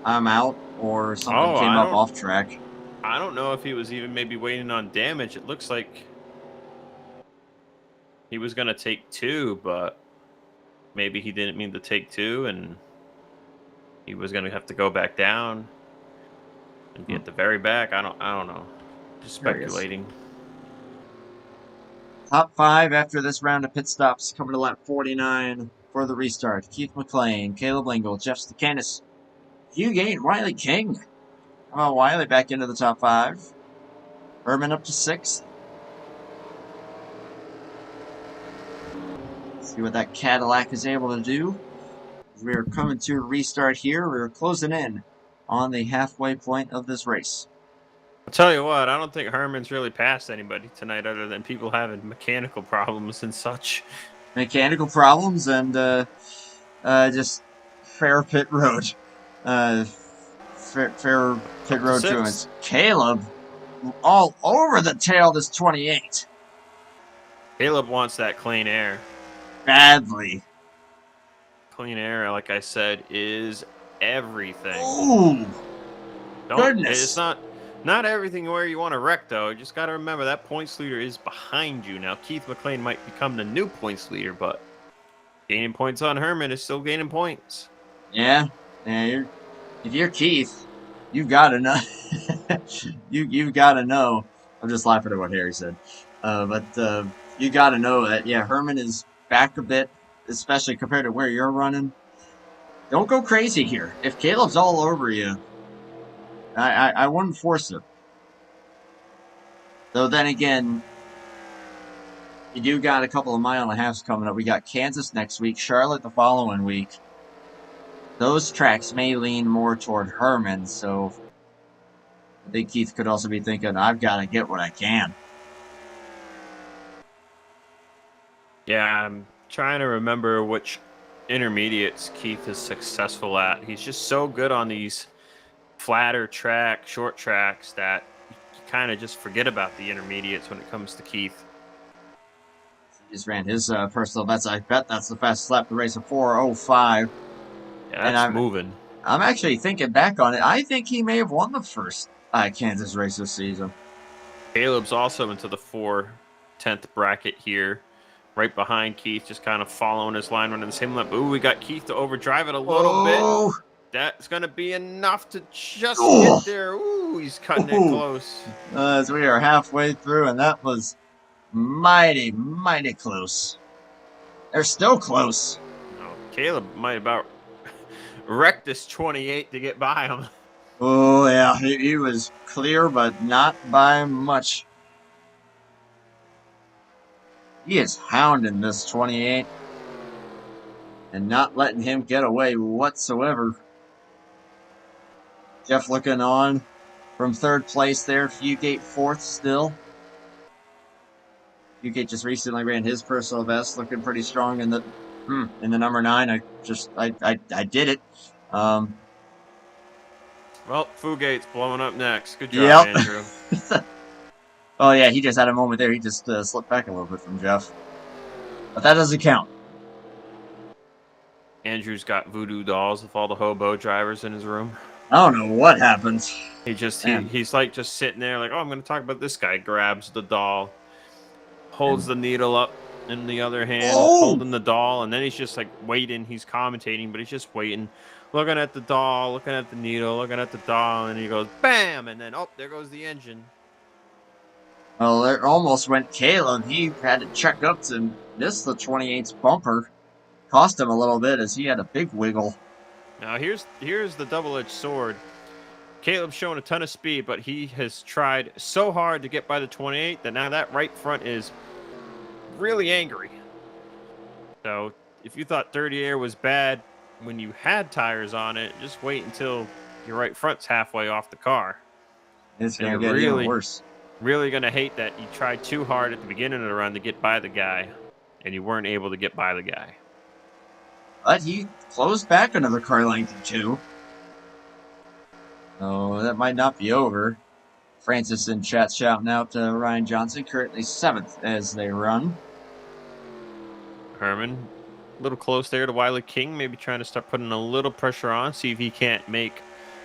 I'm out, or something Oh, came up off track. I don't know if he was even maybe waiting on damage. It looks like he was going to take 2, but maybe he didn't mean to take 2, and he was going to have to go back down and be at the very back. I don't know. Just speculating. Top 5 after this round of pit stops, coming to lap 49 for the restart. Keith McLean, Caleb Lingle, Jeff Stakanis, Hugh Gate, Wiley King. How about Wiley back into the top 5? Herman up to 6th. See what that Cadillac is able to do. We are coming to a restart here. We're closing in on the halfway point of this race. I'll tell you what, I don't think Herman's really passed anybody tonight other than people having mechanical problems and such. Mechanical problems and just fair pit road. Fair pit road truants. Caleb all over the tail this 28. Caleb wants that clean air. Badly. Clean air, like I said, is everything. Ooh. Goodness. It's not everything where you want to wreck, though. You just got to remember that points leader is behind you. Now, Keith McLean might become the new points leader, but gaining points on Herman is still gaining points. Yeah. If you're Keith, you've got to know. you've got to know. I'm just laughing at what Harry said. But you got to know that, yeah, Herman is back a bit, especially compared to where you're running. Don't go crazy here. If Caleb's all over you, I wouldn't force it. Though then again, you do got a couple of mile and a halves coming up. We got Kansas next week, Charlotte the following week. Those tracks may lean more toward Herman, so I think Keith could also be thinking, I've got to get what I can. Yeah, I'm trying to remember which intermediates Keith is successful at. He's just so good on these flatter track, short tracks that you kind of just forget about the intermediates when it comes to Keith. He just ran his personal best. I bet that's the fastest lap of the race of 4:05. Yeah, that's moving. I'm actually thinking back on it. I think he may have won the first Kansas race this season. Caleb's also into the 4/10 bracket here, right behind Keith, just kind of following his line, running the same lap. Ooh, we got Keith to overdrive it a little bit. That's going to be enough to just get there. Ooh, he's cutting it close. As we are halfway through, and that was mighty, mighty close. They're still close. No, Caleb might about wreck this 28 to get by him. Oh, yeah, he was clear, but not by much. He is hounding this 28 and not letting him get away whatsoever. Jeff looking on from third place there. Fugate fourth still. Fugate just recently ran his personal best, looking pretty strong in the number 9. I did it. Well, Fugate's blowing up next. Good job, Yep. Andrew. Oh yeah, he just had a moment there. He just slipped back a little bit from Jeff, but that doesn't count. Andrew's got voodoo dolls with all the hobo drivers in his room. I don't know what happens. He's like just sitting there like, oh, I'm going to talk about this guy. Grabs the doll, holds the needle up in the other hand, holding the doll, and then he's just like waiting. He's commentating, but he's just waiting, looking at the doll, looking at the needle, looking at the doll, and he goes, bam, and then, oh, there goes the engine. Well, it almost went Caleb. He had to check up to miss the 28's bumper. Cost him a little bit as he had a big wiggle. Now, here's the double-edged sword. Caleb's showing a ton of speed, but he has tried so hard to get by the 28 that now that right front is really angry. So if you thought 30 air was bad when you had tires on it, just wait until your right front's halfway off the car. It's going to get even worse. Really going to hate that you tried too hard at the beginning of the run to get by the guy, and you weren't able to get by the guy. But he closed back another car length or two. So that might not be over. Francis in chat shouting out to Ryan Johnson, currently 7th as they run. Herman, a little close there to Wiley King, maybe trying to start putting a little pressure on, see if he can't make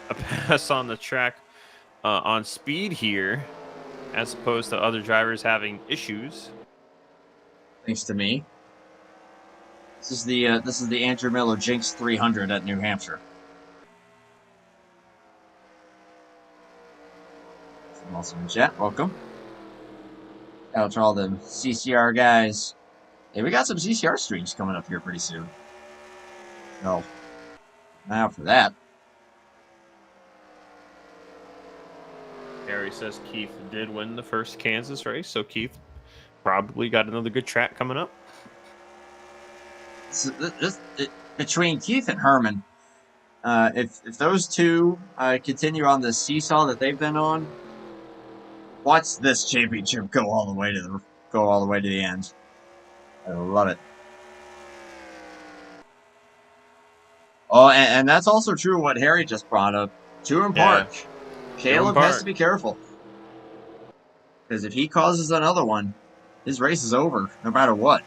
a pass on the track on speed here, as opposed to other drivers having issues. Thanks to me. This is the Andrew Miller Jinx 300 at New Hampshire. I'm also in chat. Welcome. Shout out to all the CCR guys. Hey, we got some CCR streams coming up here pretty soon. So, now for that. Harry says Keith did win the first Kansas race, so Keith probably got another good track coming up. Between Keith and Herman, if those two continue on the seesaw that they've been on, watch this championship go all the way to the end. I love it. Oh, and that's also true of what Harry just brought up. Two Park. Caleb has to be careful. Because if he causes another one, his race is over, no matter what.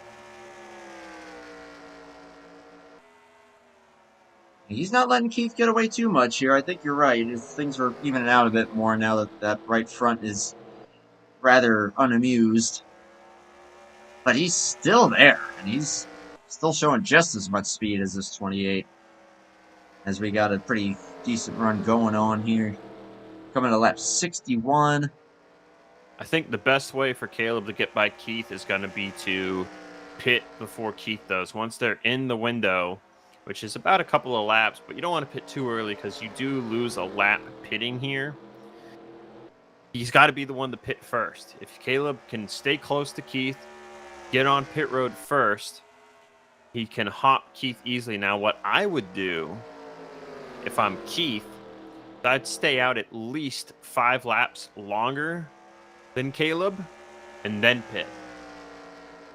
He's not letting Keith get away too much here. I think you're right. Things are evening out a bit more now that right front is rather unamused. But he's still there, and he's still showing just as much speed as this 28. As we got a pretty decent run going on here. Coming to lap 61. I think the best way for Caleb to get by Keith is going to be to pit before Keith does. Once they're in the window, which is about a couple of laps, but you don't want to pit too early because you do lose a lap pitting here. He's got to be the one to pit first. If Caleb can stay close to Keith, get on pit road first, he can hop Keith easily. Now, what I would do if I'm Keith, I'd stay out at least 5 laps longer than Caleb and then pit.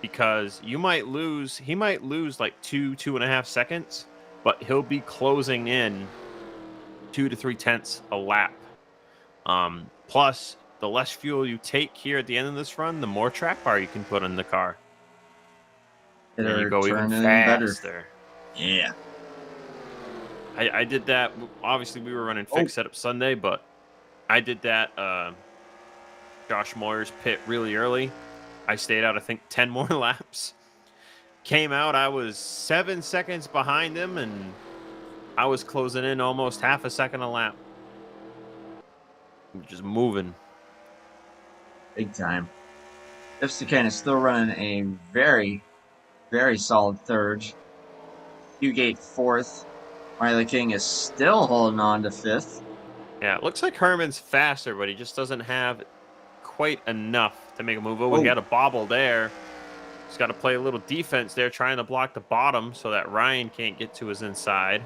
Because he might lose like 2.5 seconds, but he'll be closing in 2 to 3 tenths a lap. Plus, the less fuel you take here at the end of this run, the more track bar you can put in the car. And then you go even faster. Yeah. I did that. Obviously, we were running fixed setup Sunday, but I did that. Josh Moyer's pit really early. I stayed out, I think, 10 more laps. Came out, I was 7 seconds behind him, and I was closing in almost half a second a lap. Just moving. Big time. Jeff Stakane is still running a very, very solid third. Fugate 4th. Riley King is still holding on to 5th. Yeah, it looks like Herman's faster, but he just doesn't have quite enough to make a move. Oh, he Oh, had a bobble there. He's got to play a little defense there, trying to block the bottom so that Ryan can't get to his inside.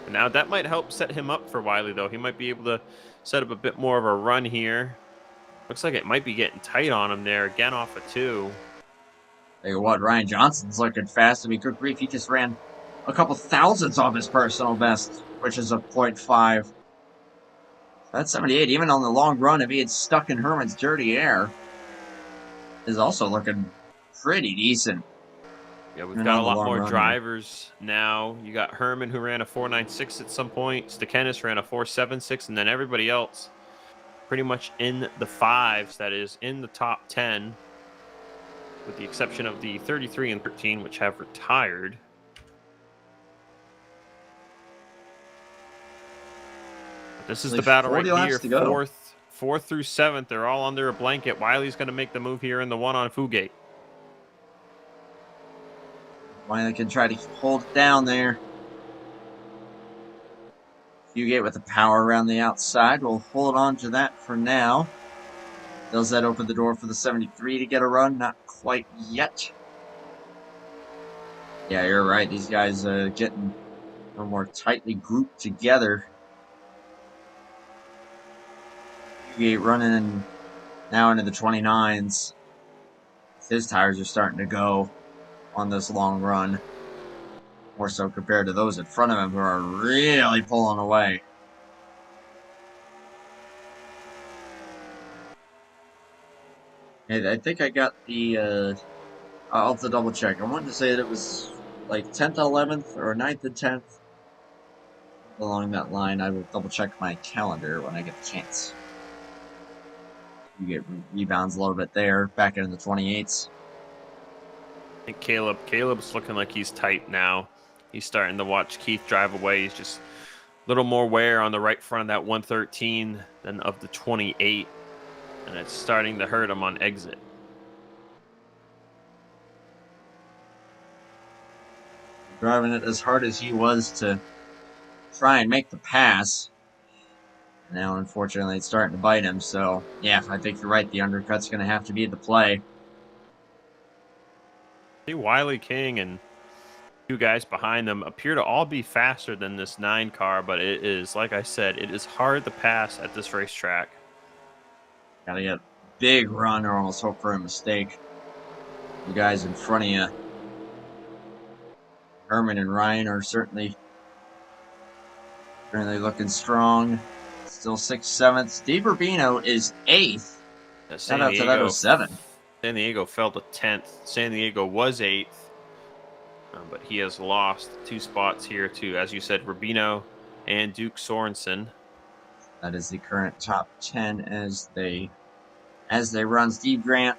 And now that might help set him up for Wiley, though. He might be able to set up a bit more of a run here. Looks like it might be getting tight on him there, again off of 2. tell you what, Ryan Johnson's looking fast. I mean, good grief, he just ran a couple thousandths off his personal best, which is a .5. That 78, even on the long run, if he had stuck in Herman's dirty air, is also looking pretty decent. Yeah, we've Even got on a the lot long more run drivers now. You got Herman, who ran a 4.96 at some point. Stakenis ran a 4.76, and then everybody else pretty much in the 5s, that is, in the top 10, with the exception of the 33 and 13, which have retired. This is the battle right 40 laps here. to go. Fourth through 7th, they're all under a blanket. Wiley's going to make the move here in the one on Fugate. Wiley can try to hold it down there. Fugate with the power around the outside. We'll hold on to that for now. Does that open the door for the 73 to get a run? Not quite yet. Yeah, you're right. These guys getting a little more tightly grouped together. Fugate running now into the 29s. His tires are starting to go on this long run. More so compared to those in front of him who are really pulling away. And I think I got the, I'll have to double check. I wanted to say that it was like 10th, 11th, or 9th and 10th. Along that line, I will double check my calendar when I get the chance. You get rebounds a little bit there, back into the 28s. I think Caleb's looking like he's tight now. He's starting to watch Keith drive away. He's just a little more wear on the right front of that 113 than of the 28. And it's starting to hurt him on exit. Driving it as hard as he was to try and make the pass. Now, unfortunately, it's starting to bite him. So, yeah, I think you're right. The undercut's going to have to be the play. See, Wiley King and 2 guys behind them appear to all be faster than this 9 car, but it is, like I said, it is hard to pass at this racetrack. Gotta get a big run or almost hope for a mistake. The guys in front of you, Herman and Ryan, are certainly looking strong. Still 6th, 7th. Steve Rubino is 8th. Shout out to that 07. San Diego fell to 10th. San Diego was 8th, but he has lost 2 spots here to, as you said, Rubino and Duke Sorensen. That is the current top 10 as they run. Steve Grant,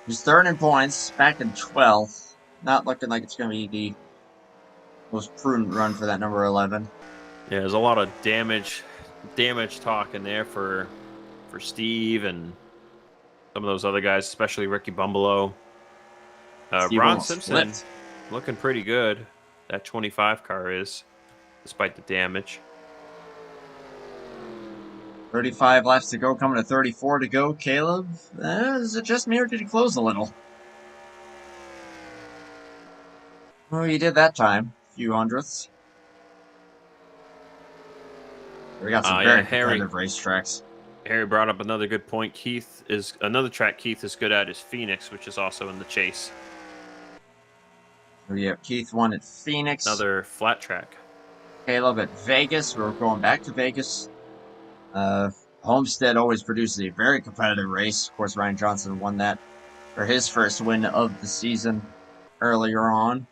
who's 3rd in points, back in 12th. Not looking like it's going to be the most prudent run for that number 11. Yeah, there's a lot of damage talk in there for Steve and some of those other guys, especially Ricky Bumbalo. Ron Simpson looking pretty good. That 25 car is, despite the damage. 35 laps to go, coming to 34 to go. Caleb, is it just me or did he close a little? Well, you did that time. A few hundredths. We got some very competitive racetracks. Harry brought up another good point. Another track Keith is good at is Phoenix, which is also in the chase. We have Keith won at Phoenix. Another flat track. Caleb at Vegas. We're going back to Vegas. Homestead always produces a very competitive race. Of course, Ryan Johnson won that for his first win of the season earlier on.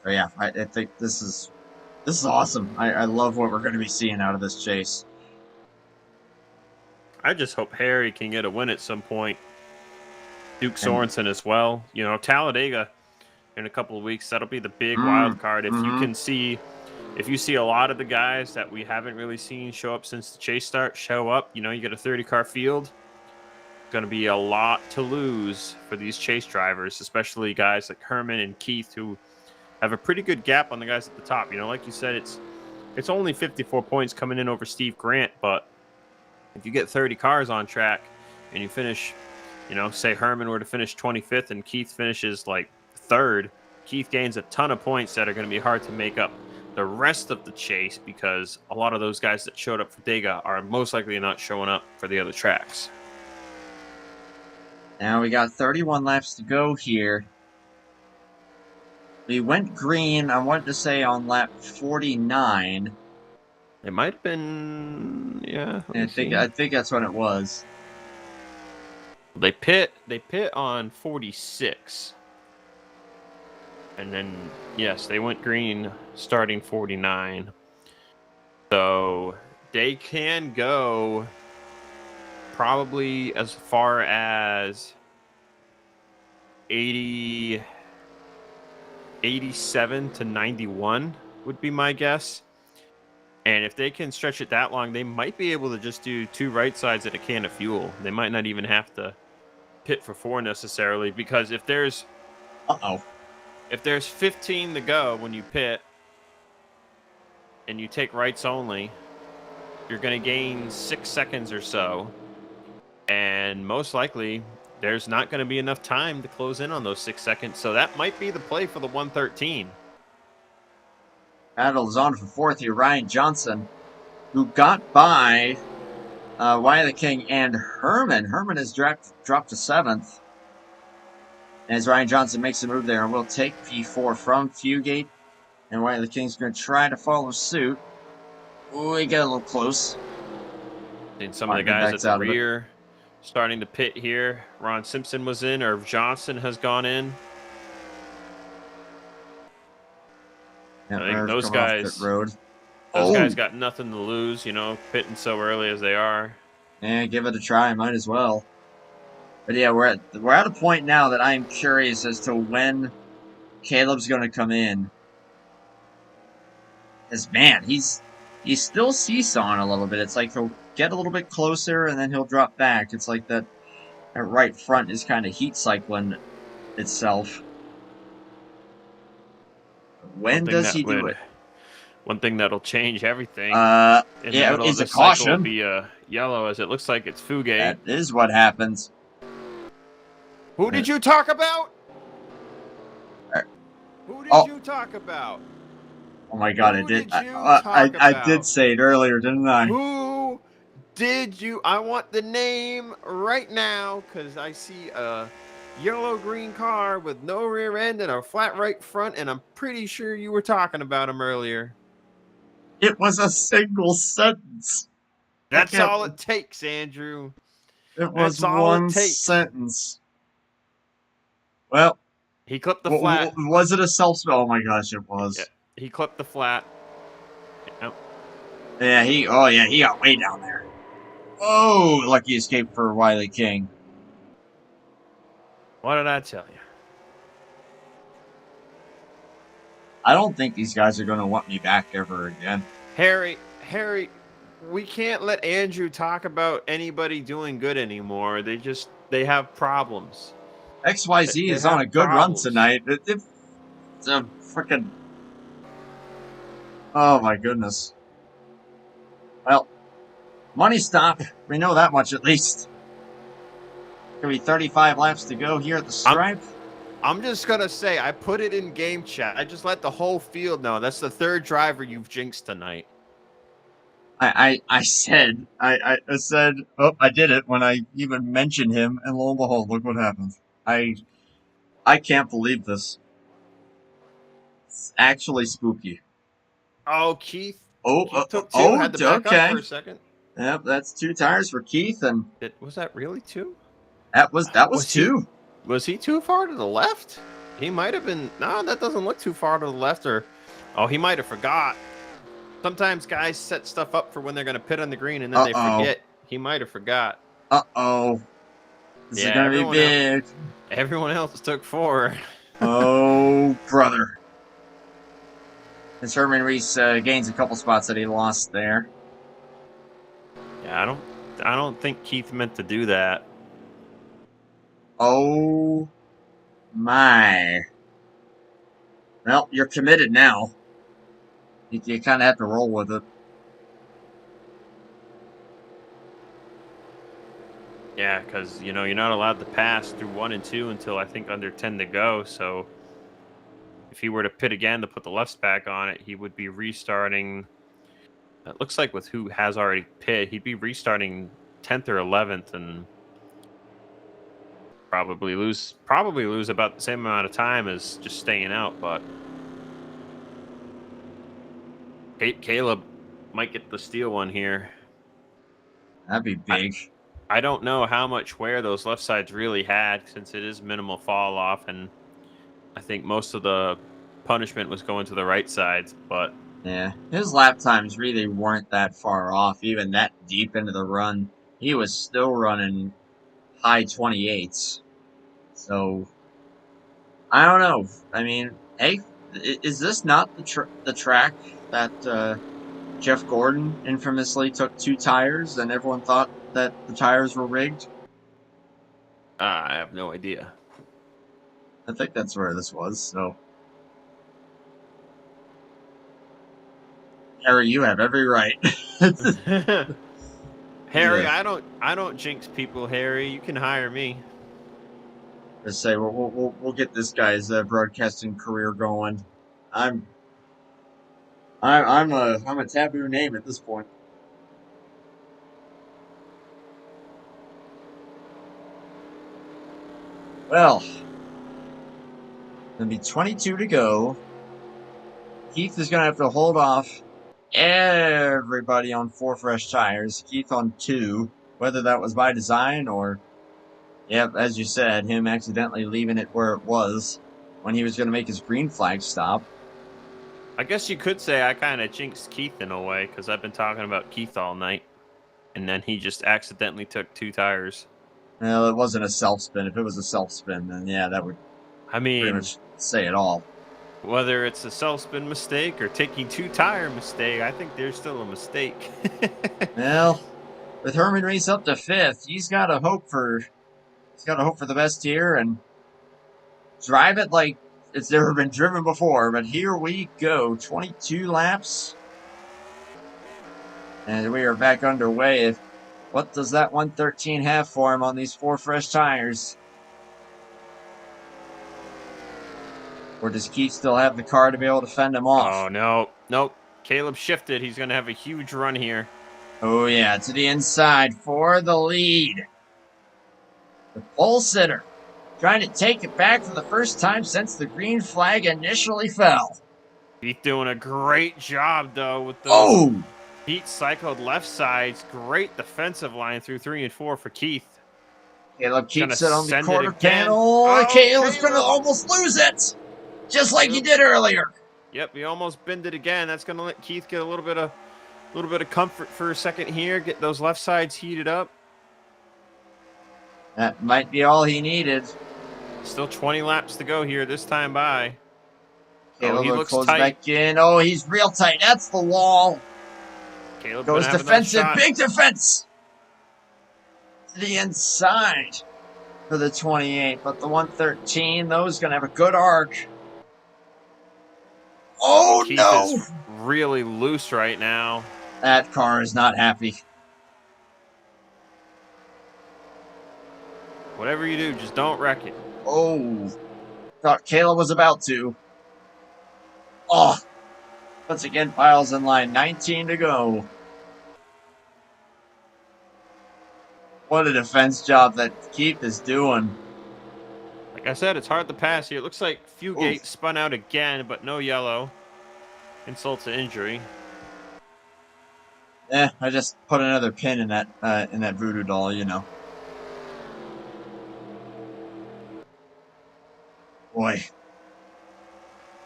So yeah, I think this is awesome. I love what we're going to be seeing out of this chase. I just hope Harry can get a win at some point. Duke Sorensen as well. You know, Talladega in a couple of weeks, that'll be the big wild card. If you see a lot of the guys that we haven't really seen show up since the chase start show up, you know, you get a 30-car field, going to be a lot to lose for these chase drivers, especially guys like Herman and Keith, who have a pretty good gap on the guys at the top. You know, like you said, it's It's only 54 points coming in over Steve Grant, but if you get 30 cars on track and you finish, say Herman were to finish 25th and Keith finishes like third, Keith gains a ton of points that are going to be hard to make up the rest of the chase because a lot of those guys that showed up for Dega are most likely not showing up for the other tracks. Now we got 31 laps to go here. We went green, I wanted to say, on lap 49. It might have been, yeah. I think that's when it was. They pit on 46. And then, yes, they went green starting 49. So they can go probably as far as 87 to 91 would be my guess. And if they can stretch it that long, they might be able to just do 2 right sides and a can of fuel. They might not even have to pit for 4 necessarily, because if there's 15 to go when you pit and you take rights only, you're going to gain 6 seconds or so. And most likely, there's not going to be enough time to close in on those 6 seconds. So that might be the play for the 113. Battle is on for fourth here. Ryan Johnson, who got by Wiley the King and Herman. Herman has dropped to 7th. As Ryan Johnson makes a move there, and will take P4 from Fugate. And Wiley the King's going to try to follow suit. Ooh, we get a little close. And some of the guys at the rear starting to pit here. Ron Simpson was in, or Johnson has gone in. Yeah, I think those guys got nothing to lose, pitting so early as they are. Yeah, give it a try. Might as well. But yeah, we're at a point now that I'm curious as to when Caleb's going to come in. Because, man, he's still seesawing a little bit. It's like he'll get a little bit closer and then he'll drop back. It's like that right front is kind of heat cycling itself. When does he do it? One thing that'll change everything. Yeah, it's a caution. Will be yellow, as it looks like it's Fugate. That is what happens. Who did you talk about? Who did you talk about? Oh my God, I did. I did say it earlier, didn't I? Who did you? I want the name right now, because I see a yellow-green car with no rear end and a flat right front, and I'm pretty sure you were talking about him earlier. It was a single sentence. That's all it takes, Andrew. It was one sentence. Well, he clipped the flat. Was it a self-spell? Oh my gosh, it was. Yeah, he clipped the flat. Yep. Yeah, he got way down there. Oh, lucky escape for Wiley King. What did I tell you? I don't think these guys are going to want me back ever again. Harry, we can't let Andrew talk about anybody doing good anymore. They have problems. XYZ is on a good run tonight. It's a freaking... Oh my goodness. Well, money stop. We know that much at least. Gonna be 35 laps to go here at the stripe. I'm just gonna say, I put it in game chat. I just let the whole field know. That's the third driver you've jinxed tonight. I said, I said, oh, I did it when I even mentioned him, and lo and behold, look what happened. I can't believe this. It's actually spooky. Oh, Keith. Keith took 2. Had to back up for a second. Yep, that's 2 tires for Keith, and was that really 2? That was 2. Was he too far to the left? He might have been. No, that doesn't look too far to the left. He might have forgot. Sometimes guys set stuff up for when they're going to pit on the green and then they forget. He might have forgot. This is going to be big. Everyone else took 4. Oh, brother. As Herman Reese gains a couple spots that he lost there. Yeah, I don't think Keith meant to do that. Oh my. Well, you're committed now. you kind of have to roll with it. Yeah, because you're not allowed to pass through 1 and 2 until I think under 10 to go. So if he were to pit again to put the lefts back on it, he would be restarting. It looks like with who has already pit, he'd be restarting 10th or 11th and probably lose about the same amount of time as just staying out. But Caleb might get the steal one here. That'd be big. I don't know how much wear those left sides really had since it is minimal fall off, and I think most of the punishment was going to the right sides. But Yeah, his lap times really weren't that far off, even that deep into the run. He was still running high 28s. So, I don't know. I mean, hey, is this not the track that Jeff Gordon infamously took 2 tires and everyone thought that the tires were rigged? I have no idea. I think that's where this was, so. Harry, you have every right. Harry, Yeah. I don't jinx people. Harry, you can hire me. Just say we'll get this guy's broadcasting career going. I'm I'm a taboo name at this point. Well, gonna be 22 to go. Keith is gonna have to hold off everybody on 4 fresh tires. Keith on 2, whether that was by design or, yep, as you said, him accidentally leaving it where it was when he was gonna make his green flag stop. I guess you could say I kind of jinxed Keith in a way because I've been talking about Keith all night, and then he just accidentally took 2 tires. Well, it wasn't a self spin. If it was a self spin, then yeah, that would I pretty mean, much say it all. whether it's a self-spin mistake or taking 2 tire mistake, I think there's still a mistake. Well, with Herman Reese up to 5th, he's got to hope for the best here and drive it like it's never been driven before. But here we go, 22 laps, and we are back underway. What does that 113 have for him on these 4 fresh tires? Or does Keith still have the car to be able to fend him off? Oh, no. Nope. Caleb shifted. He's going to have a huge run here. Oh, yeah, to the inside for the lead. The pole sitter trying to take it back for the first time since the green flag initially fell. He's doing a great job, though, with those heat cycled left sides. Great defensive line through 3 and 4 for Keith. Caleb keeps it on the send quarter it again. panel. Oh, Caleb's going to almost lose it, just like he did earlier. Yep, he almost binned it again. That's going to let Keith get a little bit of comfort for a second here. Get those left sides heated up. That might be all he needed. Still 20 laps to go here this time by. Caleb he looks close tight. Back in. Oh, he's real tight. That's the wall. Caleb goes defensive. Big defense. To the inside for the 28. But the 113, those going to have a good arc. Oh, Keith no. Is really loose right now. That car is not happy. Whatever you do, just don't wreck it. Oh, thought Caleb was about to. Oh, once again, piles in line. 19 to go. What a defense job that Keith is doing. Like I said, it's hard to pass here. It looks like Fugate spun out again, but no yellow. Insult to injury. I just put another pin in that voodoo doll, you know. Boy.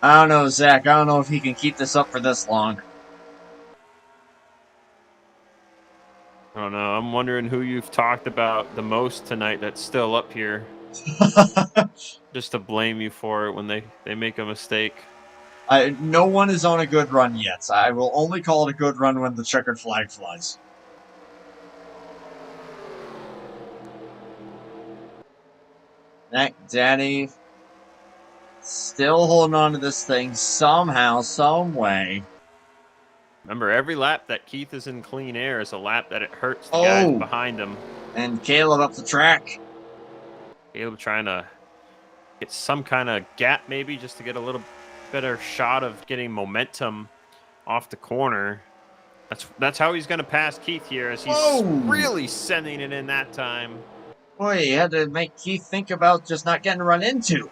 I don't know, Zach. I don't know if he can keep this up for this long. I don't know. I'm wondering who you've talked about the most tonight that's still up here. Just to blame you for it when they make a mistake. No one is on a good run yet. I will only call it a good run when the checkered flag flies. Danny still holding on to this thing somehow, some way. Remember, every lap that Keith is in clean air is a lap that it hurts the guys Oh, behind him. and Caleb up the track. Caleb trying to get some kind of gap maybe just to get a little better shot of getting momentum off the corner. That's how he's going to pass Keith here, as he's Whoa! really sending it in that time. Boy, he had to make Keith think about just not getting run into.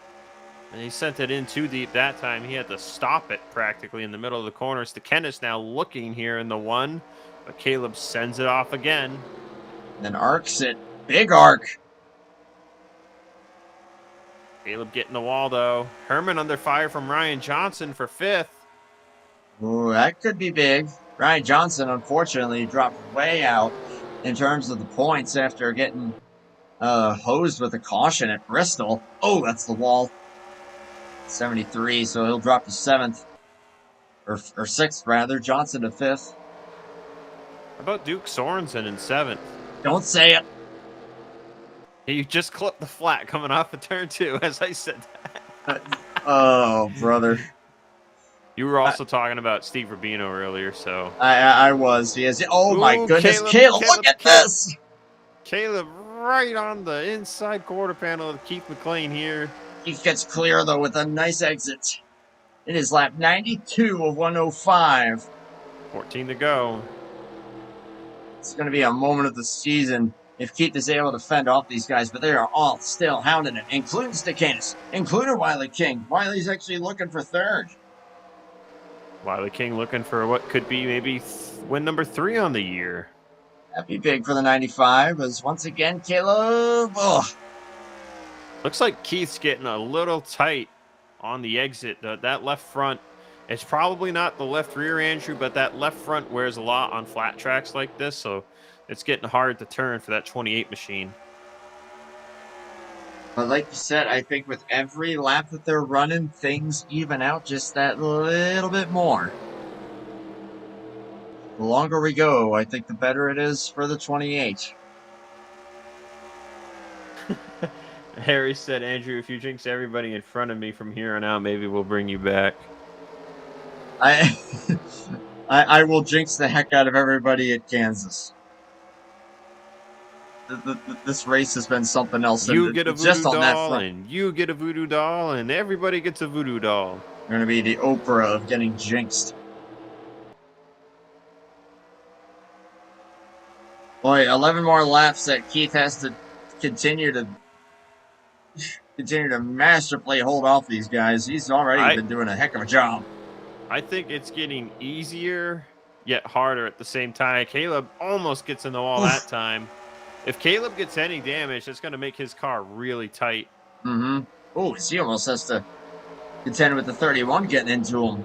And he sent it in too deep that time. He had to stop it practically in the middle of the corner. Kennis now looking here in the one, but Caleb sends it off again. Then arcs it. Big arc. Caleb getting the wall, though. Herman under fire from Ryan Johnson for 5th. Ooh, that could be big. Ryan Johnson, unfortunately, dropped way out in terms of the points after getting hosed with a caution at Bristol. Oh, that's the wall. 73, so he'll drop to 7th. Or 6th, rather. Johnson to 5th. How about Duke Sorensen in 7th? Don't say it. You just clipped the flat coming off of turn 2, as I said that. Oh, brother. You were also talking about Steve Rubino earlier, so. I was. He is. Oh, my goodness. Caleb, look at this. Caleb right on the inside quarter panel of Keith McLean here. Keith gets clear, though, with a nice exit. It is lap 92 of 105. 14 to go. It's going to be a moment of the season if Keith is able to fend off these guys, but they are all still hounding it, including Stakanis, including Wiley King. Wiley's actually looking for 3rd. Wiley King looking for what could be maybe win number 3 on the year. That'd be big for the 95, as once again, Caleb. Oh. Looks like Keith's getting a little tight on the exit. That left front, it's probably not the left rear, Andrew, but that left front wears a lot on flat tracks like this, so it's getting hard to turn for that 28 machine. But like you said, I think with every lap that they're running, things even out just that little bit more. The longer we go, I think the better it is for the 28. Harry said, Andrew, if you jinx everybody in front of me from here on out, maybe we'll bring you back. I will jinx the heck out of everybody at Kansas. This race has been something else. You get a voodoo doll, and you get a voodoo doll, and everybody gets a voodoo doll. You're going to be the Oprah of getting jinxed. Boy, 11 more laps that Keith has to continue to masterfully hold off these guys. He's already been doing a heck of a job. I think it's getting easier, yet harder at the same time. Caleb almost gets in the wall that time. If Caleb gets any damage, it's going to make his car really tight. Mm-hmm. Oh, he almost has to contend with the 31 getting into him.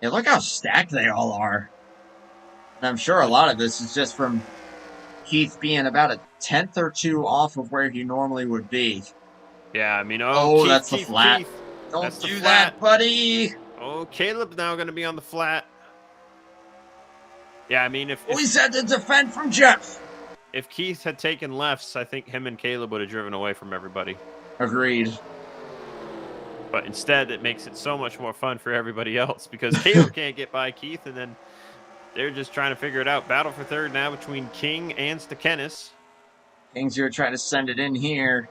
Yeah, look how stacked they all are. And I'm sure a lot of this is just from Keith being about a 10th or 2 off of where he normally would be. Yeah, I mean, Keith, that's the flat. Keith. Don't do that, buddy. Oh, Caleb's now going to be on the flat. Yeah, I mean, if he's had to defend from Jeff. If Keith had taken lefts, I think him and Caleb would have driven away from everybody. Agreed. But instead, it makes it so much more fun for everybody else because Caleb can't get by Keith, and then they're just trying to figure it out. Battle for 3rd now between King and Stakanis. King's here trying to send it in here.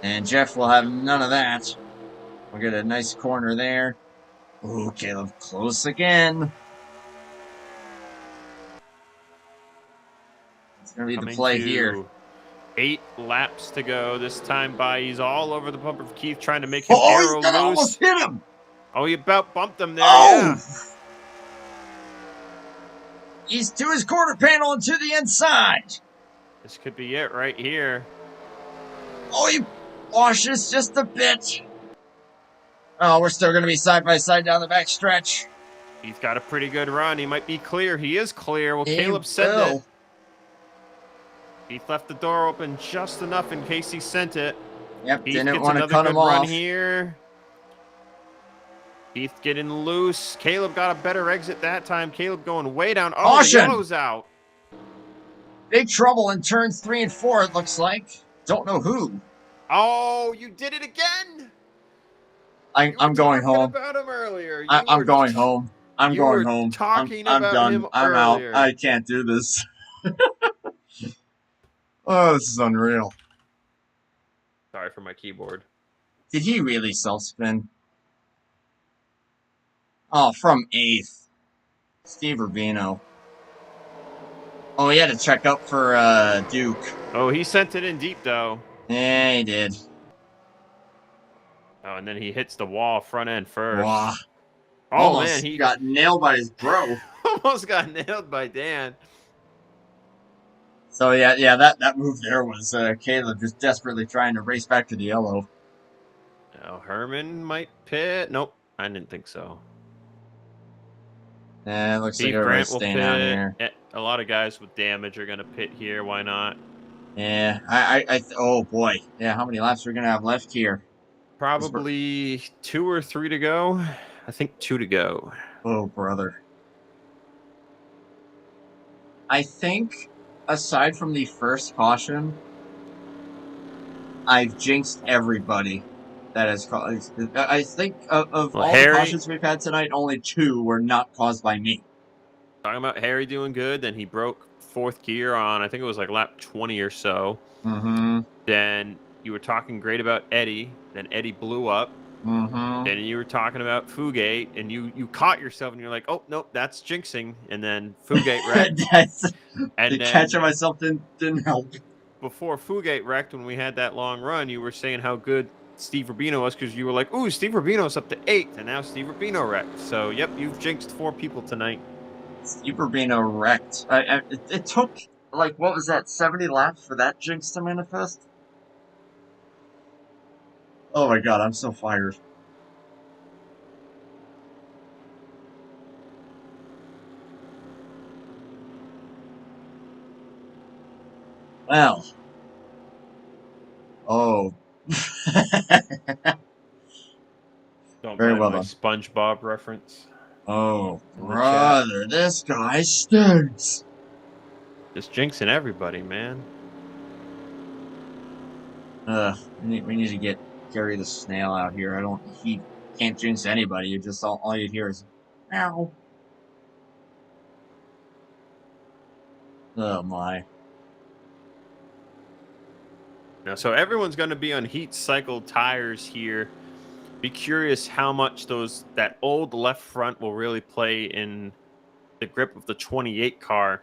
And Jeff will have none of that. We'll get a nice corner there. Ooh, Caleb close again. It's going to be the play here. 8 laps to go. This time by, he's all over the bumper of Keith, trying to make him arrow loose. Almost hit him. Oh, he about bumped him there. Yeah. He's to his quarter panel and to the inside. This could be it right here. Oh, he washes just a bit. Oh, we're still going to be side by side down the back stretch. He's got a pretty good run. He might be clear. He is clear. Well, Caleb sent it. Heath left the door open just enough in case he sent it. Yep, Heath didn't gets want to another cut good him run off. Here. Heath getting loose. Caleb got a better exit that time. Caleb going way down. Oh, Caution! The yellow's out. Big trouble in turns 3 and 4, it looks like. Don't know who. Oh, you did it again. You were I'm going talking home. about him earlier. I'm going home. I'm You going were home. talking I'm about done. him I'm out. earlier. I can't do this. Oh, this is unreal. Sorry for my keyboard. Did he really self-spin? Oh, from 8th. Steve Rubino. Oh, he had to check up for Duke. Oh, he sent it in deep, though. Yeah, he did. Oh, and then he hits the wall front end Wow. first. Oh, man, Almost he got nailed by his bro. almost got nailed by Dan. So, yeah, that move there was Caleb just desperately trying to race back to the yellow. Oh, Herman might pit. Nope, I didn't think so. Yeah, it looks like Steve everybody's Grant will staying out pit. here. A lot of guys with damage are going to pit here. Why not? Yeah, oh boy. Yeah, how many laps are we going to have left here? Probably 2 or 3 to go. I think 2 to go. Oh, brother. I think, aside from the first caution, I've jinxed everybody that has caused. I think of Well, all the Harry, cautions we've had tonight, only 2 were not caused by me. talking about Harry doing good, then he broke 4th gear on, I think it was like lap 20 or so. Mm-hmm. Then you were talking great about Eddie. Then Eddie blew up. Mm-hmm. Then you were talking about Fugate, and you caught yourself, and you're like, "Oh nope, that's jinxing." And then Fugate wrecked, The and catch then of myself didn't help. before Fugate wrecked, when we had that long run, you were saying how good Steve Rubino was because you were like, "Ooh, Steve Rubino's up to 8th, and now Steve Rubino wrecked." So, yep, you've jinxed 4 people tonight. Steve Rubino wrecked. It took, like, what was that, 70 laps for that jinx to manifest? Oh my god, I'm so fired. Well. Oh. Don't Very mind well my done. SpongeBob reference Oh, in the chat. brother, this guy stinks. Just jinxing everybody, man. We need to get Gary the Snail out here. He can't jinx anybody. You just, all you hear is, meow. Oh my. Now, so everyone's going to be on heat cycle tires here. Be curious how much that old left front will really play in the grip of the 28 car.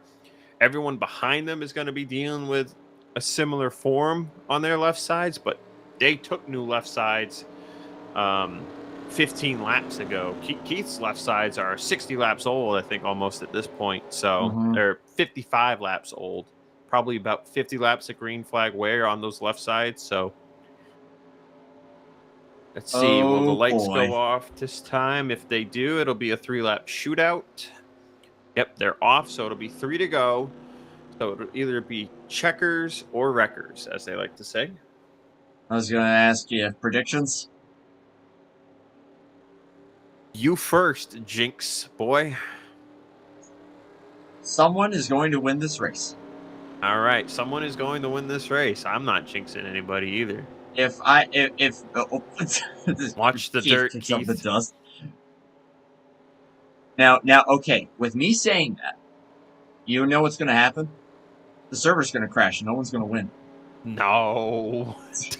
Everyone behind them is going to be dealing with a similar form on their left sides, but they took new left sides 15 laps ago. Keith's left sides are 60 laps old, I think, almost at this point. So they're 55 laps old. Probably about 50 laps of green flag wear on those left sides. So let's see. Will the Oh lights boy. go off this time? If they do, it'll be a 3-lap shootout. Yep, they're off, so it'll be 3 to go. So it'll either be checkers or wreckers, as they like to say. I was going to ask you predictions. You first, Jinx boy. Someone is going to win this race. All right, someone is going to win this race. I'm not jinxing anybody either. Watch the dirt, kicks up the Keith. dust. Now, okay. With me saying that, you know what's going to happen? The server's going to crash and no one's going to win. No,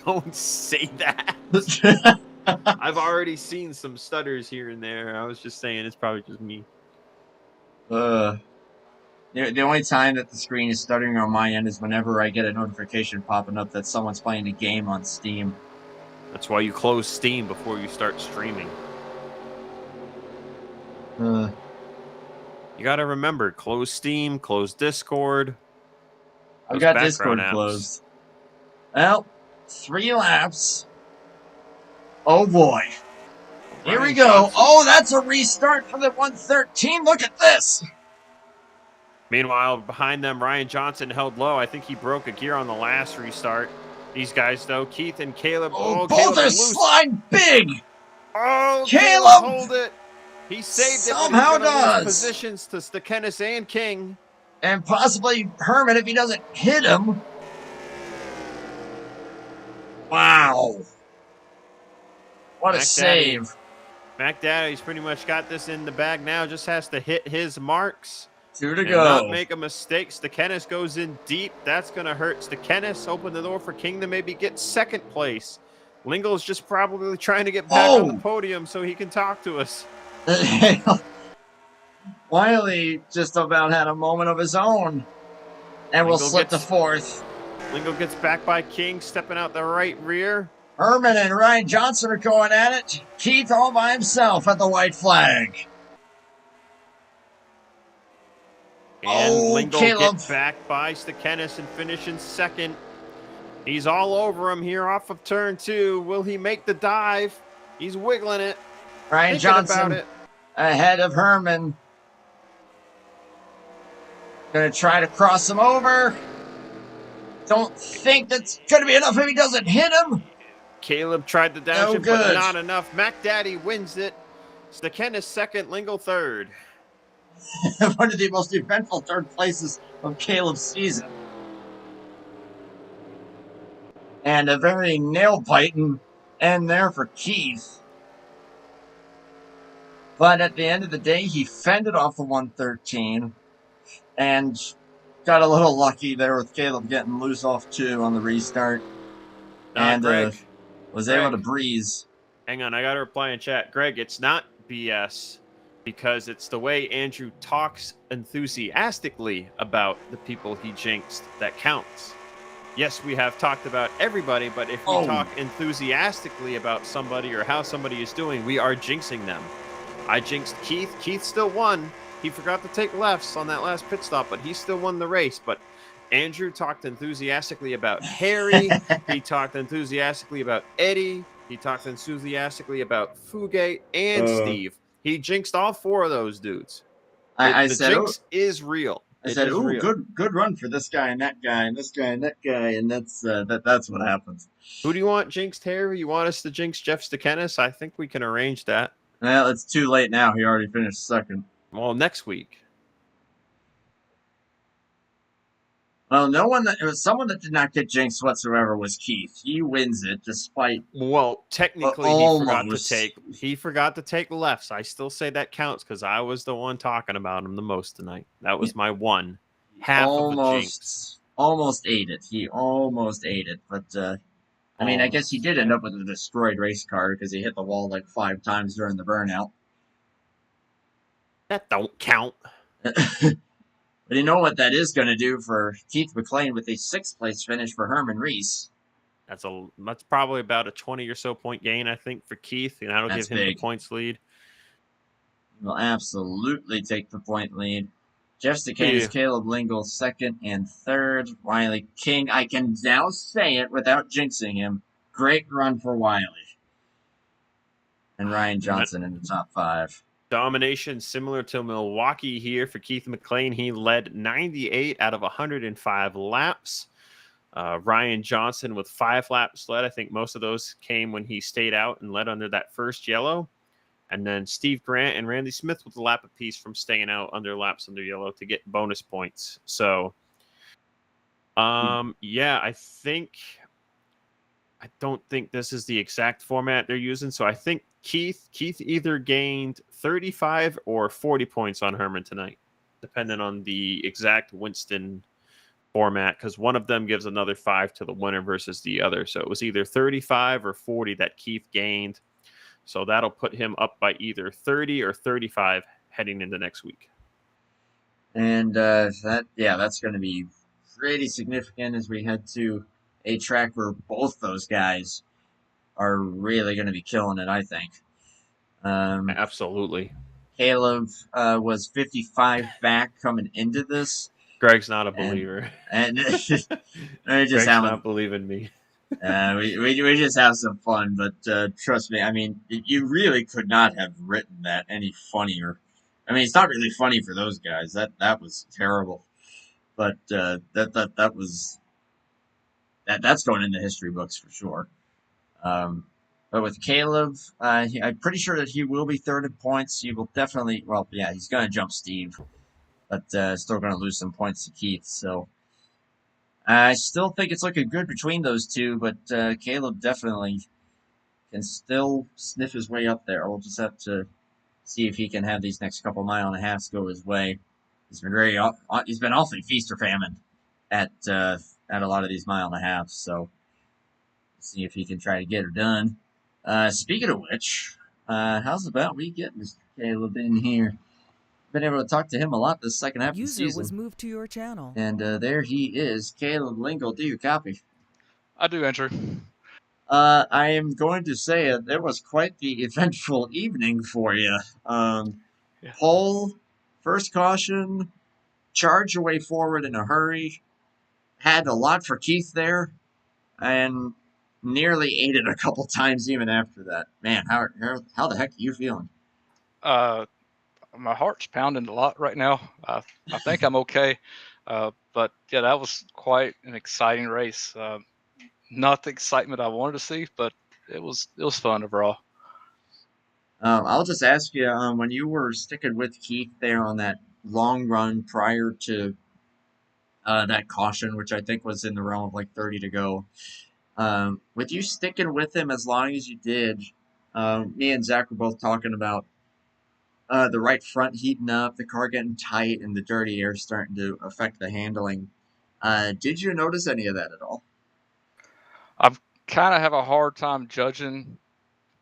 don't say that. I've already seen some stutters here and there. I was just saying it's probably just me. The only time that the screen is stuttering on my end is whenever I get a notification popping up that someone's playing a game on Steam. That's why you close Steam before you start streaming. You got to remember, close Steam, close Discord. I've got Discord closed. Well, 3 laps. Oh boy. Here we go. Oh, that's a restart for the 113. Look at this. Meanwhile, behind them, Ryan Johnson held low. I think he broke a gear on the last restart. These guys, though, Keith and Caleb. Oh, both are sliding big. Oh, Caleb hold it. He saved somehow it. Lose positions to Stekenis and King. And possibly Herman if he doesn't hit him. Wow. What a Mac Daddy. save. Mac Daddy's pretty much got this in the bag now. Just has to hit his marks 2 to and not go. make a mistake. Stekenis goes in deep. That's going to hurt Stekenis. Open the door for King to maybe get second place. Lingle's just probably trying to get back on the podium so he can talk to us. Wiley just about had a moment of his own and will slip to fourth. Lingle gets back by King, stepping out the right rear. Herman and Ryan Johnson are going at it. Keith all by himself at the white flag. And Lingle gets back by Stekenis and finishing second. He's all over him here off of turn 2. Will he make the dive? He's wiggling it. Ryan Johnson ahead of Herman. Gonna try to cross him over. Don't think that's gonna be enough if he doesn't hit him. Caleb tried the downshift, but not enough. Mac Daddy wins it. Stekenis second, Lingle third. One of the most eventful third places of Caleb's season. And a very nail-biting end there for Keith. But at the end of the day, he fended off the 113 and got a little lucky there with Caleb getting loose off 2 on the restart. And was able to breeze. Hang on, I got to reply in chat. Greg, it's not BS because it's the way Andrew talks enthusiastically about the people he jinxed that counts. Yes, we have talked about everybody, but if we talk enthusiastically about somebody or how somebody is doing, we are jinxing them. I jinxed Keith. Keith still won. He forgot to take lefts on that last pit stop, but he still won the race. But Andrew talked enthusiastically about Harry. He talked enthusiastically about Eddie. He talked enthusiastically about Fugate and Steve. He jinxed all 4 of those dudes. The jinx is real. I said, "Ooh, good run for this guy and that guy and this guy and that guy," and that's what happens. Who do you want jinxed, Harry? You want us to jinx Jeff Stekenis? I think we can arrange that. Well, it's too late now. He already finished second. Well, next week. Well, it was someone that did not get jinxed whatsoever was Keith. He wins it despite. Well, technically, he forgot to take lefts. I still say that counts because I was the one talking about him the most tonight. That was my one half of the jinx. Almost ate it. He almost ate it, but I mean, I guess he did end up with a destroyed race car because he hit the wall like 5 times during the burnout. That don't count. But you know what that is going to do for Keith McLean with a 6th place finish for Herman Reese. That's probably about a 20 or so point gain, I think, for Keith, and that'll give him the points lead. He'll absolutely take the point lead. Jeff Stekenis, Caleb Lingle, 2nd and 3rd. Wiley King, I can now say it without jinxing him. Great run for Wiley. And Ryan Johnson in the top 5. Domination similar to Milwaukee here for Keith McLean. He led 98 out of 105 laps. Ryan Johnson with 5 laps led. I think most of those came when he stayed out and led under that first yellow. And then Steve Grant and Randy Smith with a lap apiece from staying out under laps under yellow to get bonus points. So, yeah, I don't think this is the exact format they're using. So I think Keith either gained 35 or 40 points on Herman tonight, depending on the exact Winston format, because one of them gives another 5 to the winner versus the other. So it was either 35 or 40 that Keith gained. So that'll put him up by either 30 or 35 heading into next week. And that's going to be pretty significant as we head to a track where both those guys are really going to be killing it, I think. Absolutely. Caleb was 55 back coming into this. Greg's not a believer. And Greg's not believing me. We just have some fun, but trust me, I mean, you really could not have written that any funnier. I mean, it's not really funny for those guys. That was terrible, but that's going in the history books for sure. But with Caleb, I'm pretty sure that he will be 3rd in points. He will definitely, he's going to jump Steve, but still going to lose some points to Keith. So I still think it's looking good between those two, but Caleb definitely can still sniff his way up there. We'll just have to see if he can have these next couple mile and a halves go his way. He's been awfully feast or famine at a lot of these mile and a halves. So see if he can try to get her done. Speaking of which, how's about we get Mr. Caleb in here? Been able to talk to him a lot this second half of the User was season. moved to your channel. And there he is, Caleb Lingle. Do you copy? I do, Andrew. I am going to say it was quite the eventful evening for you. Yeah. Pole, first caution, charge your way forward in a hurry. Had a lot for Keith there, and nearly ate it a couple times even after that. Man, how the heck are you feeling? My heart's pounding a lot right now. I think I'm okay. But yeah, that was quite an exciting race. Not the excitement I wanted to see, but it was fun overall. I'll just ask you, when you were sticking with Keith there on that long run prior to that caution, which I think was in the realm of like 30 to go, with you sticking with him as long as you did, me and Zach were both talking about the right front heating up, the car getting tight, and the dirty air starting to affect the handling. Did you notice any of that at all? I kind of have a hard time judging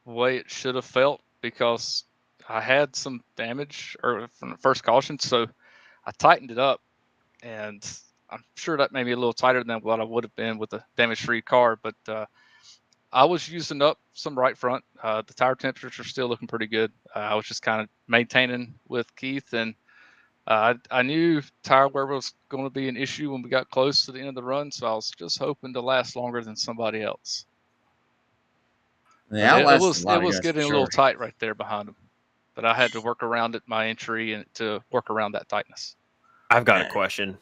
the way it should have felt because I had some damage from the first caution, so I tightened it up, and I'm sure that made me a little tighter than what I would have been with a damage-free car. But I was using up some right front. The tire temperatures are still looking pretty good. I was just kind of maintaining with Keith, and I knew tire wear was going to be an issue when we got close to the end of the run, so I was just hoping to last longer than somebody else. They But outlasted a lot it of was guys for getting a little sure. tight right there behind him. But I had to work around it my entry and to work around that tightness. I've got a question.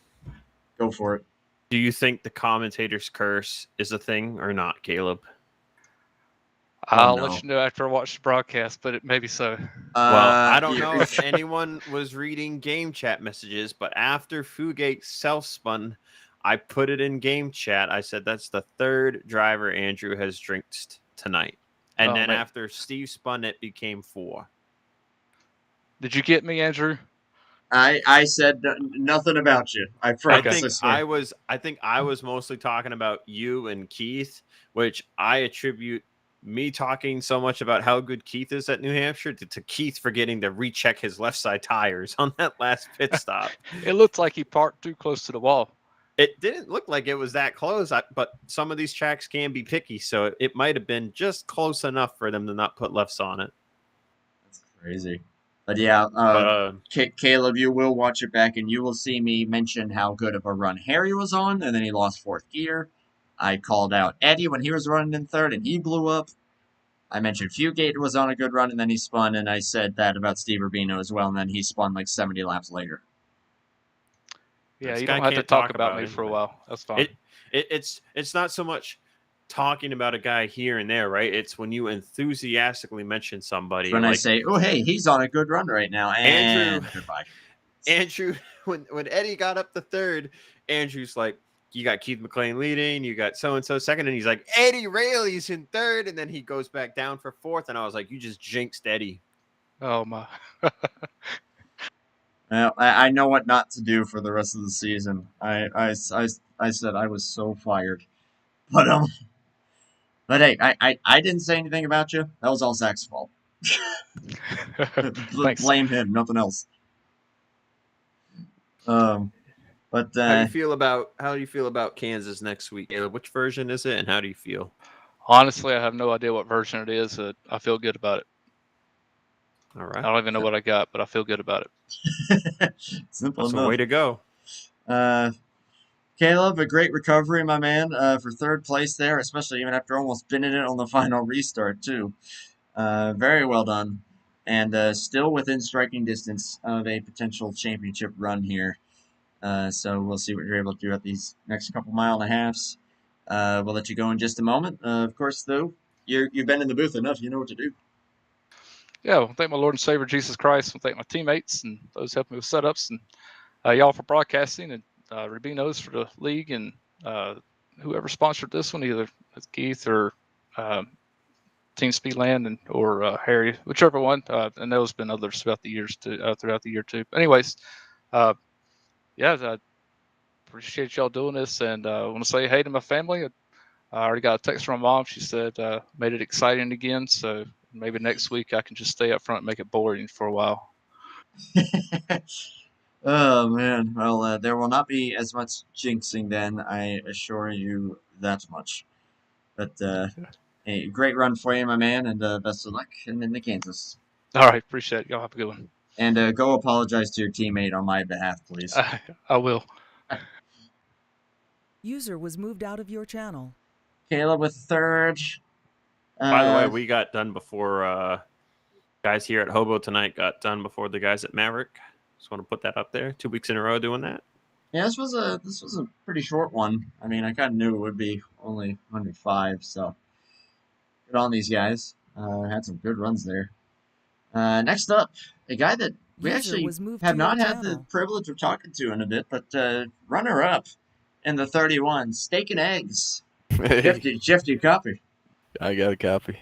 Go for it. Do you think the commentator's curse is a thing or not, Caleb? I'll no. let you know after I watch the broadcast, but it may be so. Well, I don't know if anyone was reading game chat messages, but after Fugate self-spun, I put it in game chat. I said that's the third driver Andrew has drinked tonight. And Oh, then man. after Steve spun, it became 4. Did you get me, Andrew? I said nothing about you. I promise. I think I was mostly talking about you and Keith, which I attribute me talking so much about how good Keith is at New Hampshire to Keith forgetting to recheck his left side tires on that last pit stop. It looked like he parked too close to the wall. It didn't look like it was that close, but some of these tracks can be picky, so it might have been just close enough for them to not put lefts on it. That's crazy. But yeah, Caleb, you will watch it back and you will see me mention how good of a run Harry was on, and then he lost fourth gear. I called out Eddie when he was running in third and he blew up. I mentioned Fugate was on a good run and then he spun, and I said that about Steve Rubino as well, and then he spun like 70 laps later. Yeah, you don't have to talk about me for a while. That's fine. It's not so much talking about a guy here and there, right? It's when you enthusiastically mention somebody. When I say, "Oh, hey, he's on a good run right now," and goodbye. Andrew, when Eddie got up to third, Andrew's like, "You got Keith McLean leading, you got so and so second," and he's like, "Eddie Rayleigh's in third," and then he goes back down for fourth, and I was like, "You just jinxed Eddie." Oh my. Well, I know what not to do for the rest of the season. I said I was so fired, but hey, I didn't say anything about you. That was all Zach's fault. Blame him, nothing else. But how do you feel about Kansas next week, Caleb? Which version is it, and how do you feel? Honestly, I have no idea what version it is. I feel good about it. All right. I don't even know what I got, but I feel good about it. Simple That's enough. a way to go. Caleb, a great recovery, my man, for third place there, especially even after almost binning it on the final restart, too. Very well done. And still within striking distance of a potential championship run here. So we'll see what you're able to do at these next couple mile and a halves. We'll let you go in just a moment. Of course, though, you've been in the booth enough. You know what to do. Yeah, well, thank my Lord and Savior Jesus Christ. Thank my teammates and those helping me with setups, and y'all for broadcasting, and Rubino's for the league, and whoever sponsored this one, either Keith or Team Speedland or Harry, whichever one. And there's been others throughout the years throughout the year too. But anyways, yeah, I appreciate y'all doing this, and I want to say hey to my family. I already got a text from my mom. She said made it exciting again. So maybe next week I can just stay up front and make it boring for a while. Oh man, well, there will not be as much jinxing then, I assure you that much. But a great run for you, my man, and best of luck in the Kansas. All right, appreciate it. Y'all have a good one. And go apologize to your teammate on my behalf, please. I will. User was moved out of your channel. Caleb with third. By the way, we got done before guys here at Hobo tonight got done before the guys at Maverick. Just want to put that up there. 2 weeks in a row doing that. Yeah, this was a pretty short one. I mean, I kind of knew it would be only 5, so good on these guys. Had some good runs there. Next up, a guy that we User actually was moved have to your not had the channel. privilege of talking to in a bit, but runner-up in the 31, Steak and Eggs. Jeff, do you copy? I got a copy.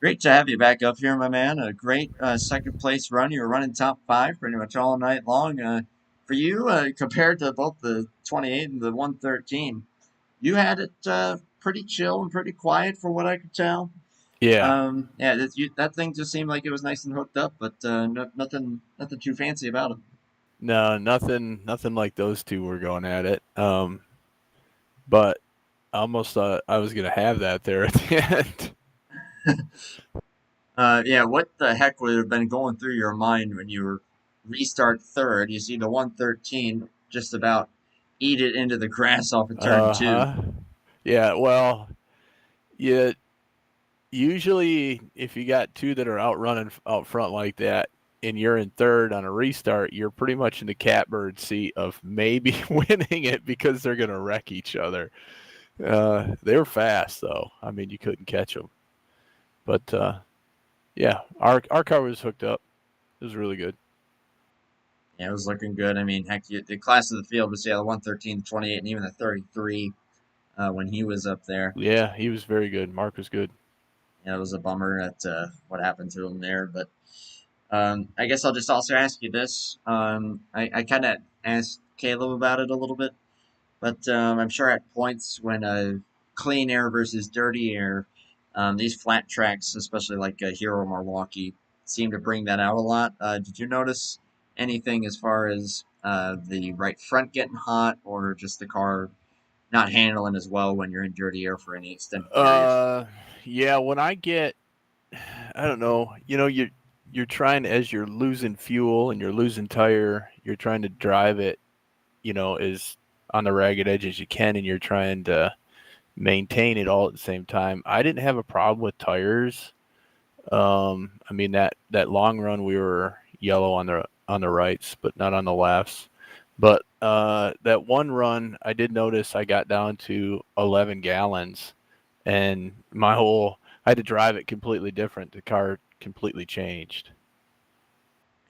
Great to have you back up here, my man. A great second place run. You were running top 5 pretty much all night long. For you, compared to both the 28 and the 113, you had it pretty chill and pretty quiet for what I could tell. Yeah. Yeah, that thing just seemed like it was nice and hooked up, but nothing too fancy about it. No, nothing like those two were going at it. But I almost thought I was gonna have that there at the end. Yeah, what the heck would have been going through your mind when you were restart third? You see the 113 just about eat it into the grass off of turn 2. Yeah, well, yeah. Usually, if you got two that are outrunning out front like that, and you're in third on a restart, you're pretty much in the catbird seat of maybe winning it because they're gonna wreck each other. They were fast though. I mean, you couldn't catch them. But yeah, our car was hooked up. It was really good. Yeah, it was looking good. I mean, heck, the class of the field was, yeah, the 113, the 28, and even the 33 when he was up there. Yeah, he was very good. Mark was good. Yeah, it was a bummer at what happened to him there. But I guess I'll just also ask you this. I kind of asked Caleb about it a little bit, but I'm sure at points when clean air versus dirty air, these flat tracks, especially like Hero Milwaukee, seem to bring that out a lot. Did you notice anything as far as the right front getting hot, or just the car not handling as well when you're in dirty air for any extended period? Yeah, when I get, I don't know, you're trying, as you're losing fuel and you're losing tire, you're trying to drive it, as on the ragged edge as you can, and you're trying to maintain it all at the same time. I didn't have a problem with tires. I mean that long run we were yellow on the rights, but not on the lefts. But that one run, I did notice I got down to 11 gallons, and I had to drive it completely different. The car completely changed.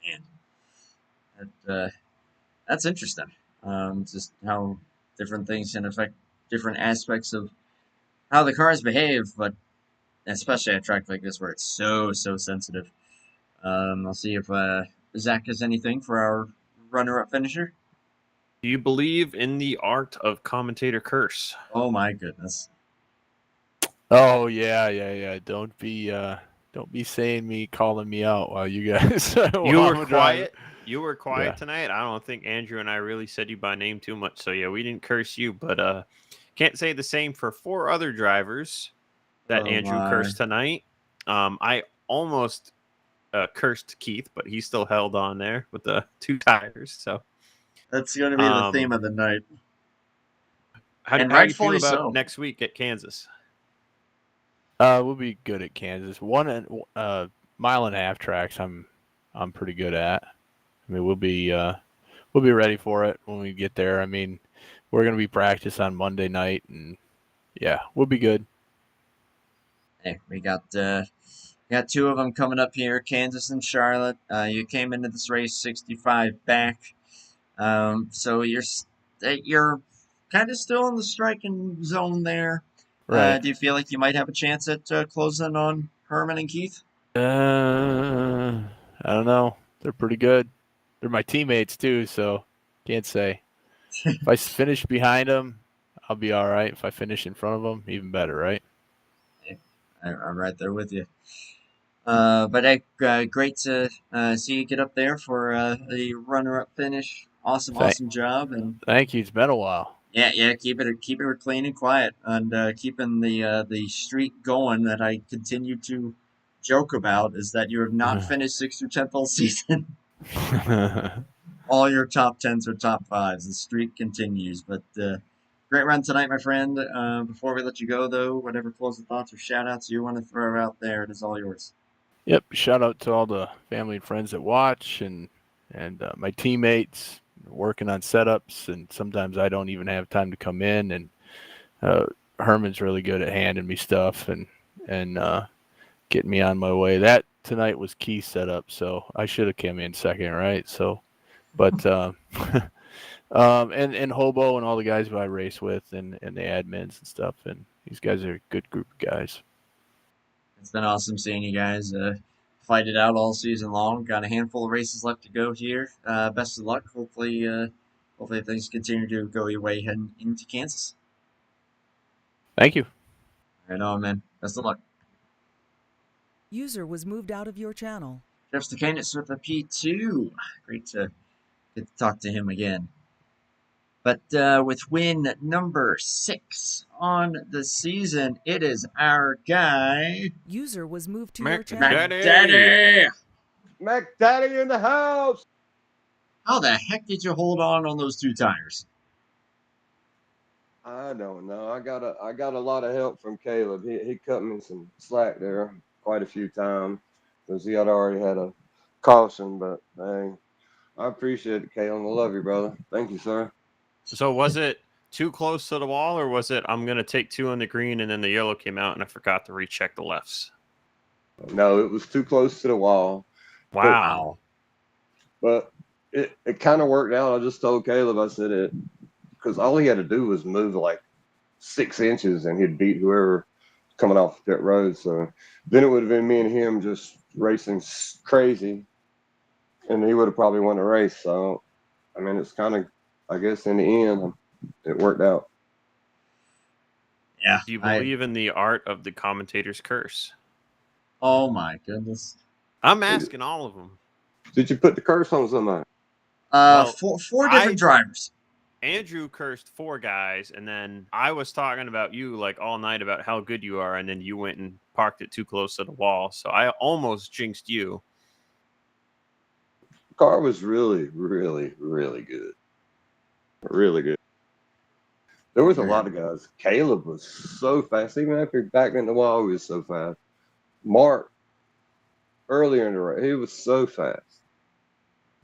Man, that's interesting. Just how different things can affect different aspects of how the cars behave, but especially at a track like this where it's so sensitive. I'll see if Zach has anything for our runner-up finisher. Do you believe in the art of commentator curse? Oh my goodness! Oh yeah. Don't be saying me, calling me out while you guys. You while were I'm driving. quiet. You were quiet Yeah. tonight. I don't think Andrew and I really said you by name too much. So yeah, we didn't curse you, but can't say the same for 4 other drivers that Oh Andrew my! cursed tonight. I almost cursed Keith, but he still held on there with the 2 tires. So That's going to be the theme of the night, how and do you feel rightfully about so. next week at Kansas? We'll be good at Kansas. 1.5 mile tracks. I'm pretty good at. I mean, we'll be ready for it when we get there. I mean, we're gonna be practice on Monday night, and yeah, we'll be good. Hey, we got 2 of them coming up here, Kansas and Charlotte. You came into this race 65 back, so you're kind of still in the striking zone there. Right. Do you feel like you might have a chance at closing on Herman and Keith? I don't know. They're pretty good. They're my teammates too, so can't say. If I finish behind them, I'll be all right. If I finish in front of them, even better, right? I'm right there with you. But great to see you get up there for a runner-up finish. Awesome job, and Thank you. It's been a while. yeah, keep it clean and quiet, and keeping the streak going that I continue to joke about is that you have not finished 6th or 10th all season. All your top 10s or top 5s. The streak continues, but great run tonight, my friend. Before we let you go, though, whatever closing thoughts or shout-outs you want to throw out there, it is all yours. Yep. Shout out to all the family and friends that watch and my teammates working on setups. And sometimes I don't even have time to come in. And Herman's really good at handing me stuff and getting me on my way. That tonight was key setup, so I should have come in second, right? So, but and Hobo and all the guys who I race with and the admins and stuff, and these guys are a good group of guys. It's been awesome seeing you guys fight it out all season long. Got a handful of races left to go here. Best of luck. Hopefully things continue to go your way heading into Kansas. Thank you. Right on, man. Best of luck. User was moved out of your channel. Jeff Stakanis with a P2. Great to get to talk to him again. But with win number 6 on the season, it is our guy, User was moved to your Mac channel. Daddy. McDaddy in the house. How the heck did you hold on those 2 tires? I don't know. I got a lot of help from Caleb. He cut me some slack there quite a few times because he had already had a caution. But hey, I appreciate it, Caleb. I love you, brother. Thank you, sir. So was it too close to the wall, or was it I'm going to take 2 on the green and then the yellow came out and I forgot to recheck the lefts? No, it was too close to the wall. Wow. But it kind of worked out. I just told Caleb, I said it because all he had to do was move like 6 inches and he'd beat whoever coming off pit road. So then it would have been me and him just racing crazy, and he would have probably won the race. So, I mean, it's kind of, I guess, in the end, it worked out. Yeah. Do you believe in the art of the commentator's curse? Oh my goodness. I'm asking all of them. Did you put the curse on somebody? Well, four different drivers. Andrew cursed 4 guys, and then I was talking about you like all night about how good you are, and then you went and parked it too close to the wall. So I almost jinxed you. The car was really, really, really good. Really good. There was a lot of guys. Caleb was so fast. Even after he backed in the wall, he was so fast. Mark, earlier in the race, he was so fast.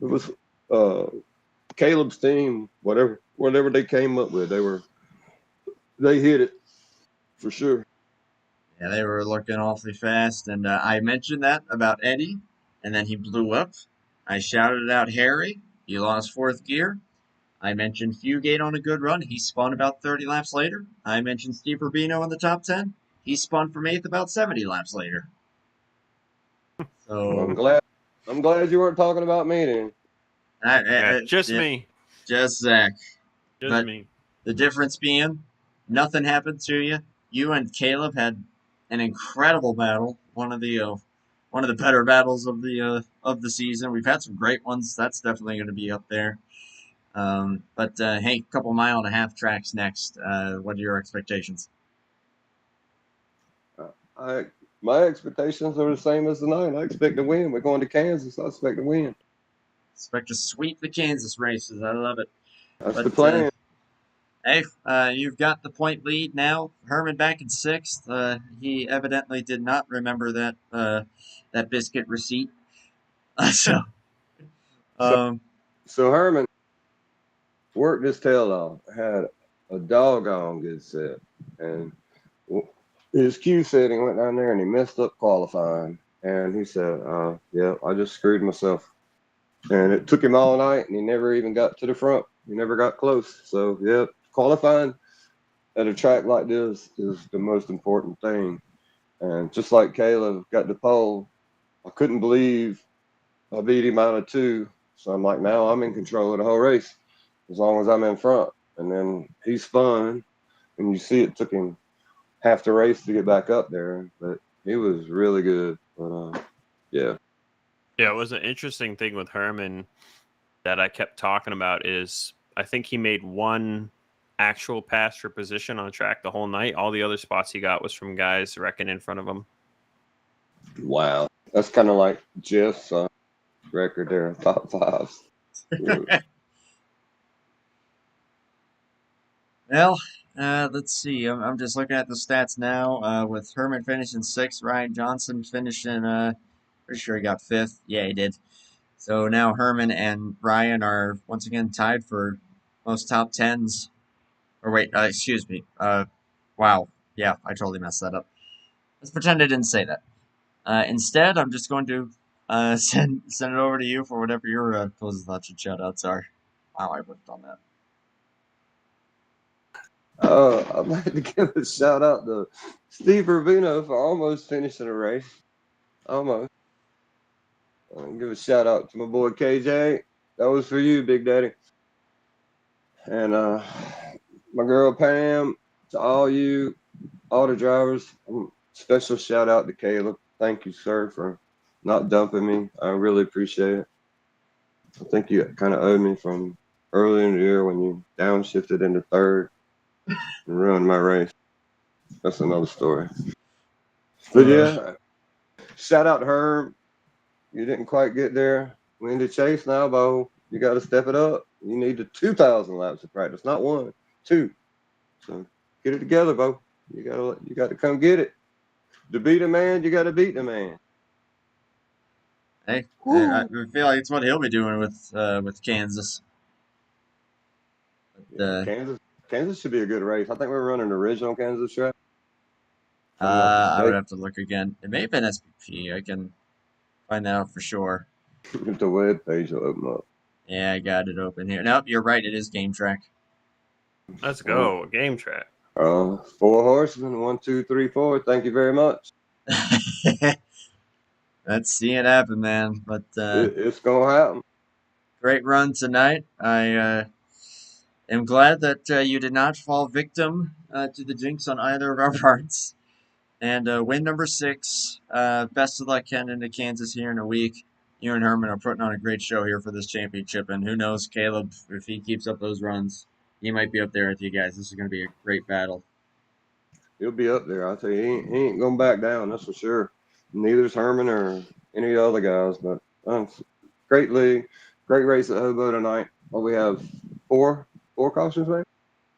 It was Caleb's team, whatever they came up with, they hit it for sure. Yeah, they were looking awfully fast, and I mentioned that about Eddie, and then he blew up. I shouted out Harry. He lost 4th gear. I mentioned Fugate on a good run. He spun about 30 laps later. I mentioned Steve Rubino in the top 10. He spun from 8th about 70 laps later. So I'm glad you weren't talking about me then. Just me. Just Zach. Just me. The difference being, nothing happened to you. You and Caleb had an incredible battle. One of the better battles of the season. We've had some great ones. That's definitely going to be up there. But hey, couple mile and a half tracks next. What are your expectations? My expectations are the same as tonight. I expect to win. We're going to Kansas. I expect to win. Expect to sweep the Kansas races. I love it. That's the plan. Hey, you've got the point lead now. Herman back in 6th. He evidently did not remember that biscuit receipt. So Herman worked his tail off. Had a doggone good set, and his Q setting went down there, and he messed up qualifying. And he said, "Yeah, I just screwed myself." And it took him all night, and he never even got to the front. He never got close. So, yeah, qualifying at a track like this is the most important thing. And just like Caleb got the pole, I couldn't believe I beat him out of 2. So I'm like, now I'm in control of the whole race as long as I'm in front. And then he spun, and you see it took him half the race to get back up there, but he was really good. But yeah. Yeah, it was an interesting thing with Herman that I kept talking about is I think he made one actual pass for position on track the whole night. All the other spots he got was from guys wrecking in front of him. Wow. That's kind of like Jeff's record there, top 5. Well, let's see. I'm just looking at the stats now. With Herman finishing 6th, Ryan Johnson finishing, pretty sure he got 5th. Yeah, he did. So now Herman and Ryan are once again tied for most top 10s. Or wait, excuse me. Wow. Yeah, I totally messed that up. Let's pretend I didn't say that. Instead, I'm just going to send it over to you for whatever your closing thoughts and shoutouts are. Wow, I worked on that. I'd like to give a shout out to Steve Rubino for almost finishing a race. Almost. Give a shout out to my boy KJ. That was for you, Big Daddy. And my girl Pam, to all you, all the drivers. Special shout out to Caleb. Thank you, sir, for not dumping me. I really appreciate it. I think you kind of owed me from early in the year when you downshifted into 3rd and ruined my race. That's another story. But yeah, shout out to Herb. You didn't quite get there. We in the chase now, Bo. You got to step it up. You need the 2,000 laps of practice, not 1, 2. So get it together, Bo. You got to come get it. To beat a man, you got to beat the man. Hey, I feel like it's what he'll be doing with Kansas. But, Kansas should be a good race. I think we're running the original Kansas track. I would have to look again. It may have been SPP. I can find that out for sure. If the web page will open up. Yeah, I got it open here. Nope, you're right. It is Game Track. Let's go. Game track. 4 horsemen, 1, 2, 3, 4. Thank you very much. Let's see it happen, man. But It's gonna happen. great run tonight. I am glad that you did not fall victim to the jinx on either of our parts. And win number 6. Best of luck heading into Kansas here in a week. You and Herman are putting on a great show here for this championship. And who knows, Caleb, if he keeps up those runs, he might be up there with you guys. This is going to be a great battle. He'll be up there. I'll tell you, he ain't gonna back down. That's for sure. Neither's Herman or any of the other guys. But great league, great race at Hobo tonight. Well, we have four cautions, maybe.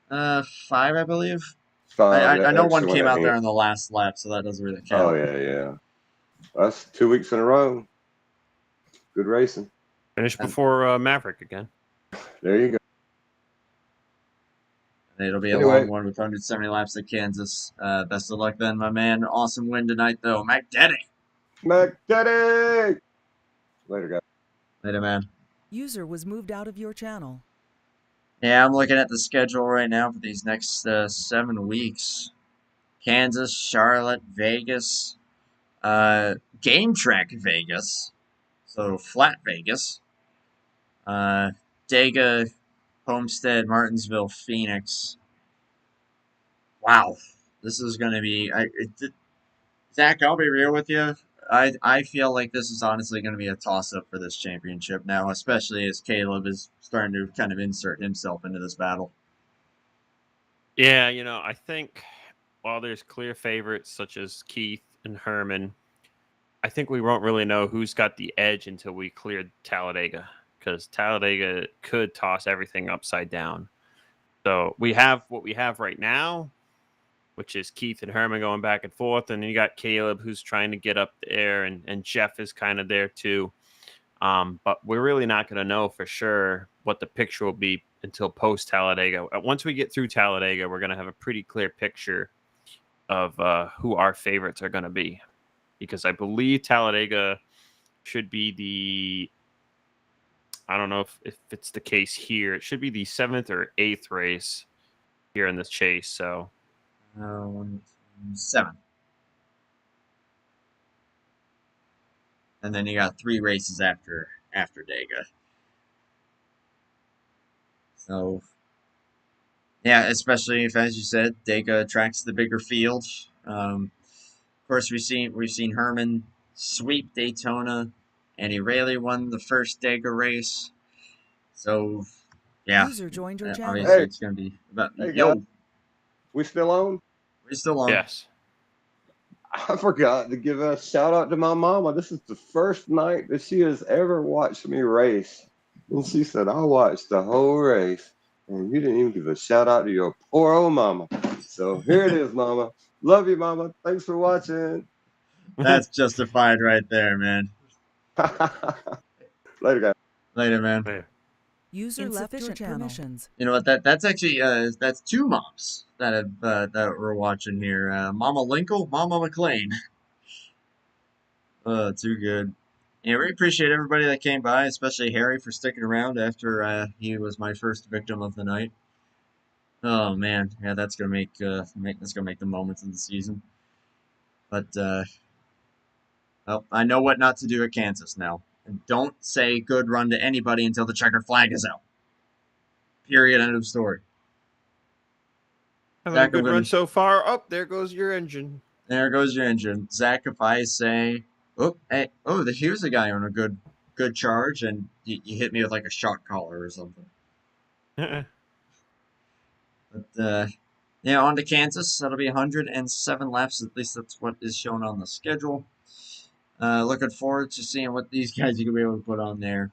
5, I believe. 5. I know one extra came at out the there end. on the last lap, so that doesn't really count. Oh yeah. That's 2 weeks in a row. Good racing. Finished before Maverick again. There you go. It'll be a Anyway. long one with 170 laps at Kansas. Best of luck then, my man. Awesome win tonight, though. Mac Daddy. McDaddy! Later, guys. Later, man. User was moved out of your channel. Yeah, I'm looking at the schedule right now for these next 7 weeks. Kansas, Charlotte, Vegas, Game Track Vegas, so flat Vegas, Dega, Homestead, Martinsville, Phoenix. Wow, this is going to be... Zach, I'll be real with you. I feel like this is honestly going to be a toss-up for this championship now, especially as Caleb is starting to kind of insert himself into this battle. Yeah, I think while there's clear favorites such as Keith and Herman, I think we won't really know who's got the edge until we clear Talladega, because Talladega could toss everything upside down. So we have what we have right now, which is Keith and Herman going back and forth. And then you got Caleb, who's trying to get up there, and Jeff is kind of there too. But we're really not going to know for sure what the picture will be until post Talladega. Once we get through Talladega, we're going to have a pretty clear picture of who our favorites are going to be. Because I believe Talladega should be I don't know if it's the case here. It should be the 7th or 8th race here in this chase. So 7. and then you got 3 races after Dega. So yeah, especially if, as you said, Dega attracts the bigger field. Of course, we've seen Herman sweep Daytona, and he rarely won the first Dega race. So yeah, User joined your channel. obviously Hey, it's gonna be about hey guys, yo. we still on? We're still on. Yes. I forgot to give a shout out to my mama. This is the first night that she has ever watched me race. And she said, I watched the whole race. And you didn't even give a shout out to your poor old mama. So here it is, mama. Love you, mama. Thanks for watching. That's justified right there, man. Later, guys. Later, man. Yeah. User left your channel. Permissions. You know what? That's actually that's 2 moms that have that we're watching here. Mama Linkle, Mama McLean. Oh, too good. Yeah, we appreciate everybody that came by, especially Harry for sticking around after he was my first victim of the night. Oh man, yeah, that's gonna make the moments of the season. But well, I know what not to do at Kansas now. And don't say good run to anybody until the checkered flag is out. Period. End of story. Having a Zach, good run so far. Oh, there goes your engine. there goes your engine. Zach, if I say, oh, hey, oh, here's a guy on a good charge, and you hit me with like a shock collar or something. But yeah, on to Kansas. That'll be 107 laps. At least that's what is shown on the schedule. Looking forward to seeing what these guys are gonna be able to put on there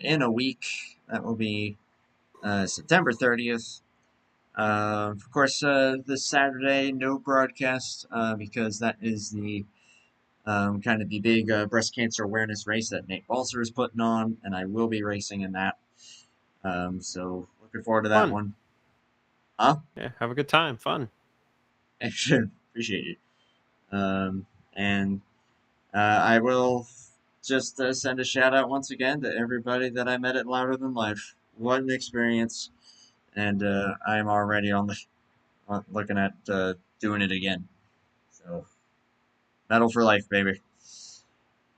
in a week. That will be September 30th. Of course, this Saturday, no broadcast because that is the kind of the big breast cancer awareness race that Nate Balser is putting on, and I will be racing in that. So looking forward to that Fun. one. Huh? Yeah, have a good time. Fun. Appreciate you. And I will just send a shout out once again to everybody that I met at Louder Than Life. What an experience! And I'm already on the looking at doing it again. So medal for life, baby.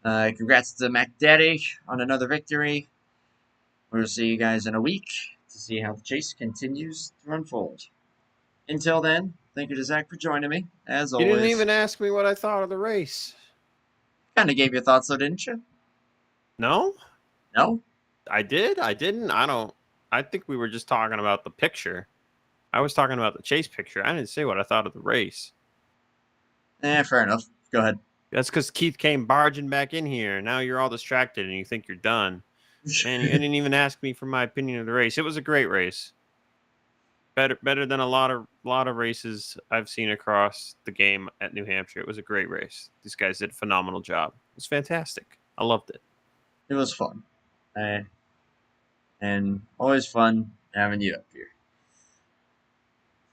Congrats to Mac Daddy on another victory. We'll see you guys in a week to see how the chase continues to unfold. Until then, thank you to Zach for joining me, as You didn't always. even ask me what I thought of the race. Kind of gave your thoughts, though, didn't you? No? No? I did? I didn't? I think we were just talking about the picture. I was talking about the chase picture. I didn't say what I thought of the race. Fair enough. Go ahead. That's because Keith came barging back in here. Now you're all distracted and you think you're done. Man, you didn't even ask me for my opinion of the race. It was a great race. Better than a lot of races I've seen across the game at New Hampshire. It was a great race. These guys did a phenomenal job. It was fantastic. I loved it. It was fun. And always fun having you up here.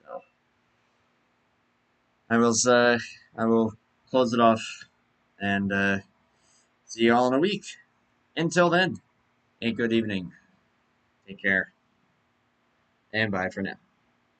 So I will close it off and see you all in a week. Until then, a good evening. Take care. And bye for now.